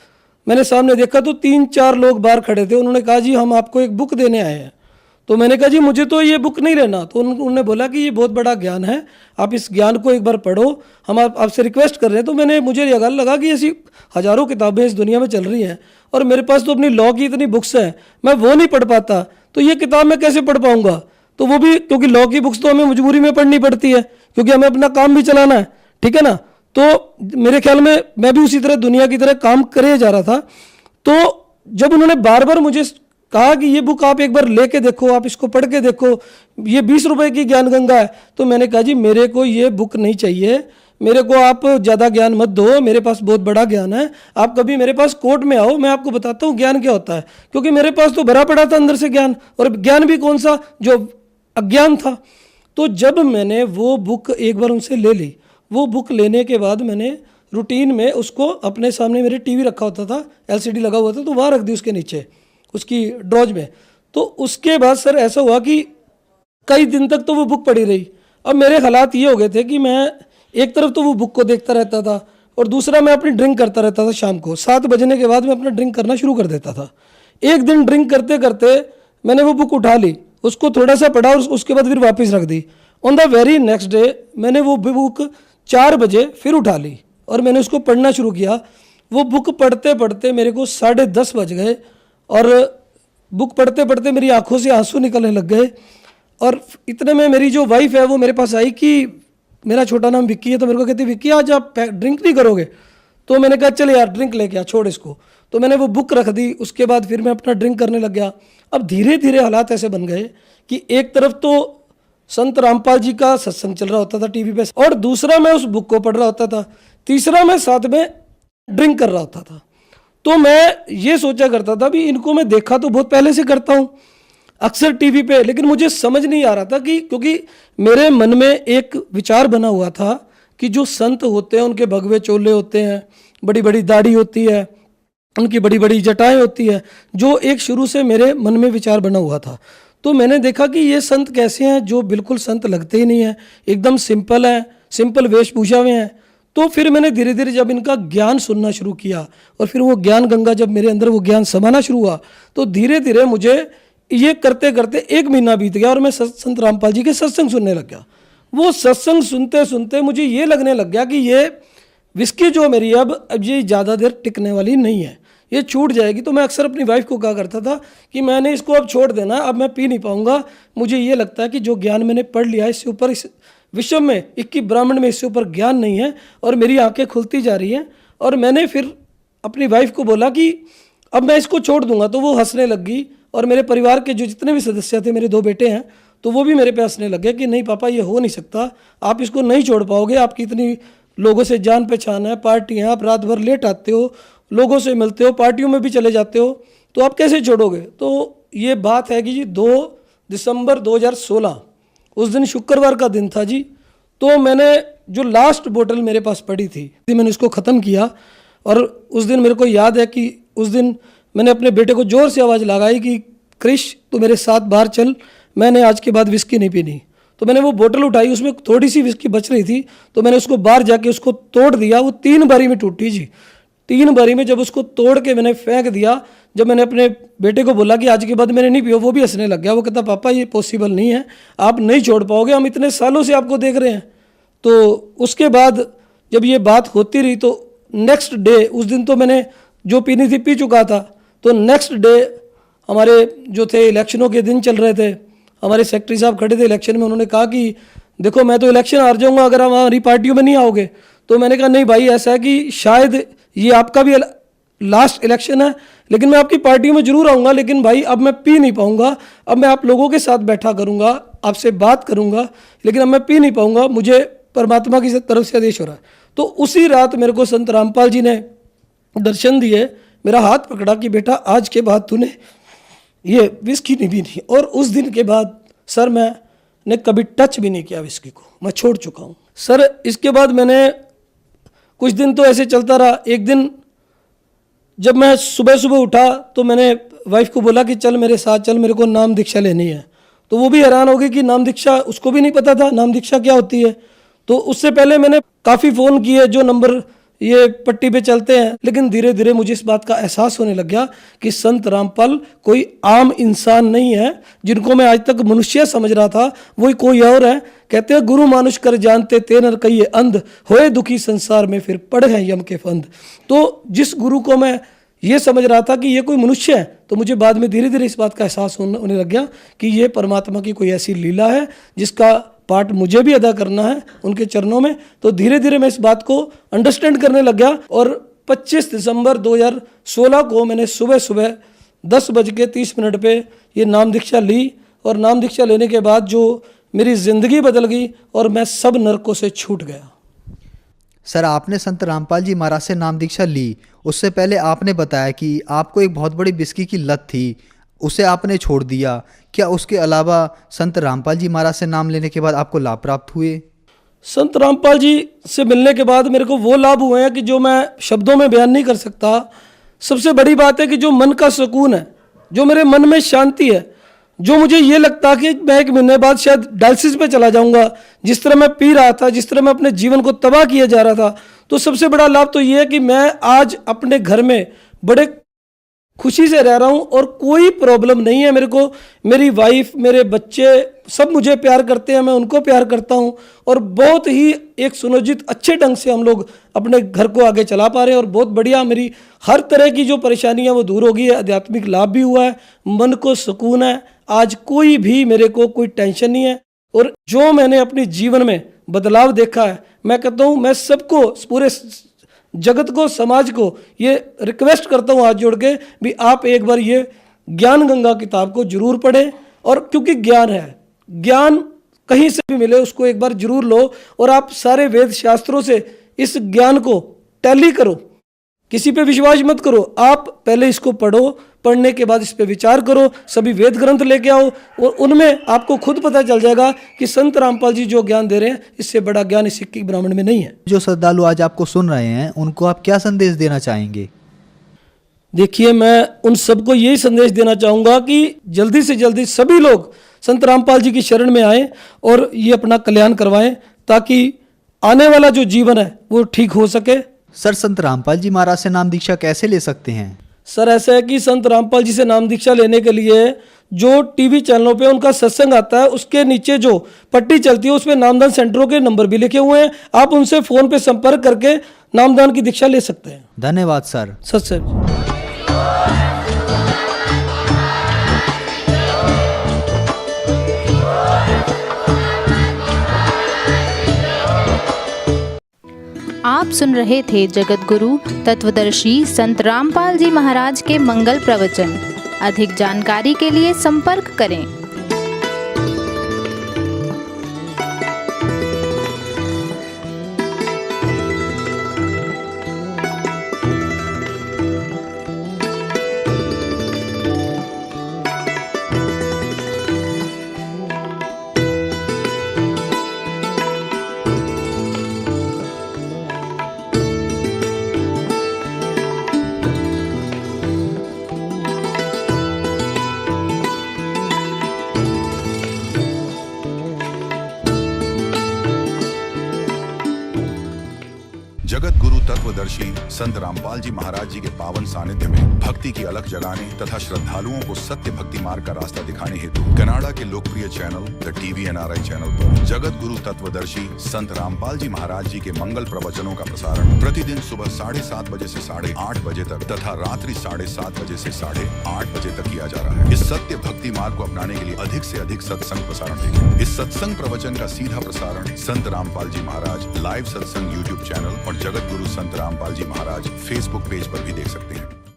मैंने सामने देखा तो 3-4 लोग बाहर खड़े थे। उन्होंने कहा जी हम आपको एक बुक देने आए हैं। तो मैंने कहा जी मुझे तो ये बुक नहीं लेना। तो उन्होंने बोला कि ये बहुत बड़ा ज्ञान है, आप इस ज्ञान को एक बार पढ़ो, हम आपसे रिक्वेस्ट कर रहे हैं। तो मुझे ये लगा कि ऐसी हज़ारों किताबें इस दुनिया में चल रही हैं और मेरे पास तो अपनी लॉ की इतनी बुक्स हैं, मैं वो नहीं पढ़ पाता, तो ये किताब मैं कैसे पढ़ पाऊँगा। तो वो भी क्योंकि लॉ की बुक्स तो हमें मजबूरी में पढ़नी पड़ती है क्योंकि हमें अपना काम भी चलाना है, ठीक है ना। तो मेरे ख्याल में मैं भी उसी तरह दुनिया की तरह काम करे जा रहा था। तो जब उन्होंने बार बार मुझे कहा कि ये बुक आप एक बार लेके देखो, आप इसको पढ़ के देखो, ये 20 रुपए की ज्ञान गंगा है, तो मैंने कहा जी मेरे को ये बुक नहीं चाहिए, मेरे को आप ज़्यादा ज्ञान मत दो, मेरे पास बहुत बड़ा ज्ञान है। आप कभी मेरे पास कोर्ट में आओ, मैं आपको बताता हूँ ज्ञान क्या होता है, क्योंकि मेरे पास तो भरा पड़ा था अंदर से ज्ञान, और ज्ञान भी कौन सा जो अज्ञान था। तो जब मैंने वो बुक एक बार उनसे ले ली, वो बुक लेने के बाद मैंने रूटीन में उसको अपने सामने, मेरे टीवी रखा होता था, एलसीडी लगा हुआ था, तो वहाँ रख दी उसके नीचे उसकी ड्रॉज में। तो उसके बाद सर ऐसा हुआ कि कई दिन तक तो वो बुक पड़ी रही। अब मेरे हालात ये हो गए थे कि मैं एक तरफ तो वो बुक को देखता रहता था और दूसरा मैं अपनी ड्रिंक करता रहता था। शाम को 7 बजने के बाद मैं अपना ड्रिंक करना शुरू कर देता था। एक दिन ड्रिंक करते करते मैंने वो बुक उठा ली, उसको थोड़ा सा पढ़ा और उसके बाद फिर वापस रख दी। On the very next day मैंने वो बुक 4 बजे फिर उठा ली और मैंने उसको पढ़ना शुरू किया। वो बुक पढ़ते पढ़ते मेरे को 10:30 बज गए और बुक पढ़ते पढ़ते मेरी आंखों से आंसू निकलने लग गए। और इतने में मेरी जो वाइफ है वो मेरे पास आई कि मेरा छोटा नाम विक्की है, तो मेरे को कहती विक्की आज आप ड्रिंक नहीं करोगे। तो मैंने कहा चल यार ड्रिंक लेके आ, छोड़ इसको। तो मैंने वो बुक रख दी, उसके बाद फिर मैं अपना ड्रिंक करने लग गया। अब धीरे धीरे हालात ऐसे बन गए कि एक तरफ तो संत रामपाल जी का सत्संग चल रहा होता था टीवी पे, और दूसरा मैं उस बुक को पढ़ रहा होता था, तीसरा मैं साथ में ड्रिंक कर रहा होता था। तो मैं ये सोचा करता था भी इनको मैं देखा तो बहुत पहले से करता हूँ अक्सर टीवी पे, लेकिन मुझे समझ नहीं आ रहा था कि क्योंकि मेरे मन में एक विचार बना हुआ था कि जो संत होते हैं उनके भगवे चोले होते हैं, बड़ी बड़ी दाढ़ी होती है, उनकी बड़ी बड़ी जटाएं होती है, जो एक शुरू से मेरे मन में विचार बना हुआ था। तो मैंने देखा कि ये संत कैसे हैं जो बिल्कुल संत लगते ही नहीं हैं, एकदम सिंपल हैं, सिंपल वेशभूषा में हैं। तो फिर मैंने धीरे धीरे जब इनका ज्ञान सुनना शुरू किया और फिर वो ज्ञान गंगा जब मेरे अंदर वो ज्ञान समाना शुरू हुआ, तो धीरे धीरे मुझे ये करते करते 1 महीना बीत गया और मैं संत रामपाल जी के सत्संग सुनने लग गया। वो सत्संग सुनते सुनते मुझे ये लगने लग गया कि ये विस्की जो मेरी अब ये ज़्यादा देर टिकने वाली नहीं है, ये छूट जाएगी। तो मैं अक्सर अपनी वाइफ को कहा करता था कि मैंने इसको अब छोड़ देना, अब मैं पी नहीं पाऊँगा। मुझे ये लगता है कि जो ज्ञान मैंने पढ़ लिया इससे ऊपर, इस विश्व में 21 ब्राह्मण में इससे ऊपर ज्ञान नहीं है, और मेरी आंखें खुलती जा रही हैं। और मैंने फिर अपनी वाइफ को बोला कि अब मैं इसको छोड़ दूंगा, तो वो हंसने लग गई। और मेरे परिवार के जो जितने भी सदस्य थे, मेरे 2 बेटे हैं, तो वो भी मेरे पे हंसने लग गए कि नहीं पापा ये हो नहीं सकता, आप इसको नहीं छोड़ पाओगे, आपकी इतनी लोगों से जान पहचान है, पार्टी है, आप रात भर लेट आते हो, लोगों से मिलते हो, पार्टियों में भी चले जाते हो, तो आप कैसे छोड़ोगे। तो ये बात है कि जी 2 दिसंबर 2016 उस दिन शुक्रवार का दिन था जी। तो मैंने जो लास्ट बोतल मेरे पास पड़ी थी मैंने उसको ख़त्म किया। और उस दिन मेरे को याद है कि उस दिन मैंने अपने बेटे को जोर से आवाज़ लगाई कि क्रिश तू मेरे साथ बाहर चल, मैंने आज के बाद विस्की नहीं पीनी। तो मैंने वो बोतल उठाई, उसमें थोड़ी सी विस्की बच रही थी, तो मैंने उसको बाहर जाके उसको तोड़ दिया। वो 3 बारी में टूटी जी, 3 बारी में जब उसको तोड़ के मैंने फेंक दिया, जब मैंने अपने बेटे को बोला कि आज के बाद मैंने नहीं पियो, वो भी हंसने लग गया। वो कहता पापा ये पॉसिबल नहीं है, आप नहीं छोड़ पाओगे, हम इतने सालों से आपको देख रहे हैं। तो उसके बाद जब ये बात होती रही तो नेक्स्ट डे, उस दिन तो मैंने जो पीनी थी पी चुका था, तो नेक्स्ट डे हमारे जो थे इलेक्शनों के दिन चल रहे थे, हमारे सेक्रेटरी साहब खड़े थे इलेक्शन में, उन्होंने कहा कि देखो मैं तो इलेक्शन हार जाऊंगा अगर आप हमारी पार्टियों में नहीं आओगे। तो मैंने कहा नहीं भाई, ऐसा है कि शायद ये आपका भी लास्ट इलेक्शन है, लेकिन मैं आपकी पार्टियों में जरूर आऊँगा, लेकिन भाई अब मैं पी नहीं पाऊँगा, अब मैं आप लोगों के साथ बैठा करूँगा, आपसे बात करूँगा, लेकिन अब मैं पी नहीं पाऊँगा, मुझे परमात्मा की तरफ से आदेश हो रहा है। तो उसी रात मेरे को संत रामपाल जी ने दर्शन दिए, मेरा हाथ पकड़ा कि बेटा आज के बाद तूने ये विस्की नहीं पीनी। और उस दिन के बाद सर मैंने कभी टच भी नहीं किया विस्की को, मैं छोड़ चुका हूँ सर। इसके बाद मैंने कुछ दिन तो ऐसे चलता रहा। एक दिन जब मैं सुबह सुबह उठा तो मैंने वाइफ को बोला कि चल मेरे साथ चल, मेरे को नाम दीक्षा लेनी है। तो वो भी हैरान हो गई कि नाम दीक्षा, उसको भी नहीं पता था नाम दीक्षा क्या होती है। तो उससे पहले मैंने काफ़ी फ़ोन किए जो नंबर ये पट्टी पे चलते हैं, लेकिन धीरे धीरे मुझे इस बात का एहसास होने लग गया कि संत रामपाल कोई आम इंसान नहीं है। जिनको मैं आज तक मनुष्य समझ रहा था वही कोई और है। कहते हैं गुरु मानुष कर जानते ते नर कहिए अंध, होए दुखी संसार में फिर पड़ हैं यम के फंद। तो जिस गुरु को मैं ये समझ रहा था कि ये कोई मनुष्य है, तो मुझे बाद में धीरे धीरे इस बात का एहसास होने लग गया कि ये परमात्मा की कोई ऐसी लीला है जिसका पार्ट मुझे भी अदा करना है उनके चरणों में। तो धीरे धीरे मैं इस बात को अंडरस्टैंड करने लग गया। और 25 दिसंबर 2016 को मैंने सुबह सुबह 10:30 पे ये नाम दीक्षा ली। और नाम दीक्षा लेने के बाद जो मेरी ज़िंदगी बदल गई और मैं सब नरकों से छूट गया। सर आपने संत रामपाल जी महाराज से नाम दीक्षा ली, उससे पहले आपने बताया कि आपको एक बहुत बड़ी विस्की की लत थी, उसे आपने छोड़ दिया। क्या उसके अलावा संत रामपाल जी महाराज से नाम लेने के बाद आपको लाभ प्राप्त हुए? संत रामपाल जी से मिलने के बाद मेरे को वो लाभ हुए हैं कि जो मैं शब्दों में बयान नहीं कर सकता। सबसे बड़ी बात है कि जो मन का सुकून है, जो मेरे मन में शांति है, जो मुझे ये लगता कि मैं 1 महीने बाद शायद डायलिसिस पे चला जाऊंगा, जिस तरह मैं पी रहा था, जिस तरह मैं अपने जीवन को तबाह किया जा रहा था, तो सबसे बड़ा लाभ तो ये है कि मैं आज अपने घर में बड़े खुशी से रह रहा हूँ और कोई प्रॉब्लम नहीं है मेरे को। मेरी वाइफ, मेरे बच्चे सब मुझे प्यार करते हैं, मैं उनको प्यार करता हूँ और बहुत ही एक सुनियोजित अच्छे ढंग से हम लोग अपने घर को आगे चला पा रहे हैं। और बहुत बढ़िया, मेरी हर तरह की जो परेशानी है वो दूर हो गई है, आध्यात्मिक लाभ भी हुआ है, मन को सुकून है। आज कोई भी मेरे को कोई टेंशन नहीं है। और जो मैंने अपने जीवन में बदलाव देखा है, मैं कहता हूँ मैं सबको, पूरे जगत को, समाज को ये रिक्वेस्ट करता हूँ हाथ जोड़ के भी आप एक बार ये ज्ञान गंगा किताब को जरूर पढ़ें। और क्योंकि ज्ञान है, ज्ञान कहीं से भी मिले उसको एक बार जरूर लो और आप सारे वेद शास्त्रों से इस ज्ञान को टैली करो, किसी पे विश्वास मत करो। आप पहले इसको पढ़ो, पढ़ने के बाद इस पे विचार करो, सभी वेद ग्रंथ लेके आओ और उनमें आपको खुद पता चल जाएगा कि संत रामपाल जी जो ज्ञान दे रहे हैं इससे बड़ा ज्ञान इस सिक्की ब्राह्मण में नहीं है। जो श्रद्धालु आज आपको सुन रहे हैं उनको आप क्या संदेश देना चाहेंगे? देखिए, मैं उन सबको यही संदेश देना चाहूँगा कि जल्दी से जल्दी सभी लोग संत रामपाल जी की शरण में आए और ये अपना कल्याण करवाएं ताकि आने वाला जो जीवन है वो ठीक हो सके। सर संत रामपाल जी महाराज से नाम दीक्षा कैसे ले सकते हैं? सर ऐसा है कि संत रामपाल जी से नाम दीक्षा लेने के लिए जो टीवी चैनलों पे उनका सत्संग आता है उसके नीचे जो पट्टी चलती है उसमें नामदान सेंटरों के नंबर भी लिखे हुए हैं। आप उनसे फोन पे संपर्क करके नामदान की दीक्षा ले सकते हैं। धन्यवाद सर। सत्संग। आप सुन रहे थे जगत गुरु तत्वदर्शी संत रामपाल जी महाराज के मंगल प्रवचन। अधिक जानकारी के लिए संपर्क करें। जगत गुरु तत्वदर्शी संत रामपाल जी महाराज जी के पावन सानिध्य में भक्ति की अलख जगाने तथा श्रद्धालुओं को सत्य भक्ति मार्ग का रास्ता दिखाने हेतु कनाडा के लोकप्रिय channel the TV NRI channel पर जगत गुरु तत्वदर्शी संत रामपाल जी महाराज जी के मंगल प्रवचनों का प्रसारण प्रतिदिन सुबह 7:30 बजे से 8:30 बजे तक तथा रात्रि 7:30 बजे से 8:30 बजे तक किया जा रहा है। इस सत्य भक्ति मार्ग को अपनाने के लिए अधिक से अधिक सत्संग प्रसारण देखें। इस सत्संग प्रवचन का सीधा प्रसारण संत रामपाल जी महाराज लाइव सत्संग YouTube चैनल और जगत गुरु संत रामपाल जी महाराज Facebook पेज पर भी देख सकते हैं।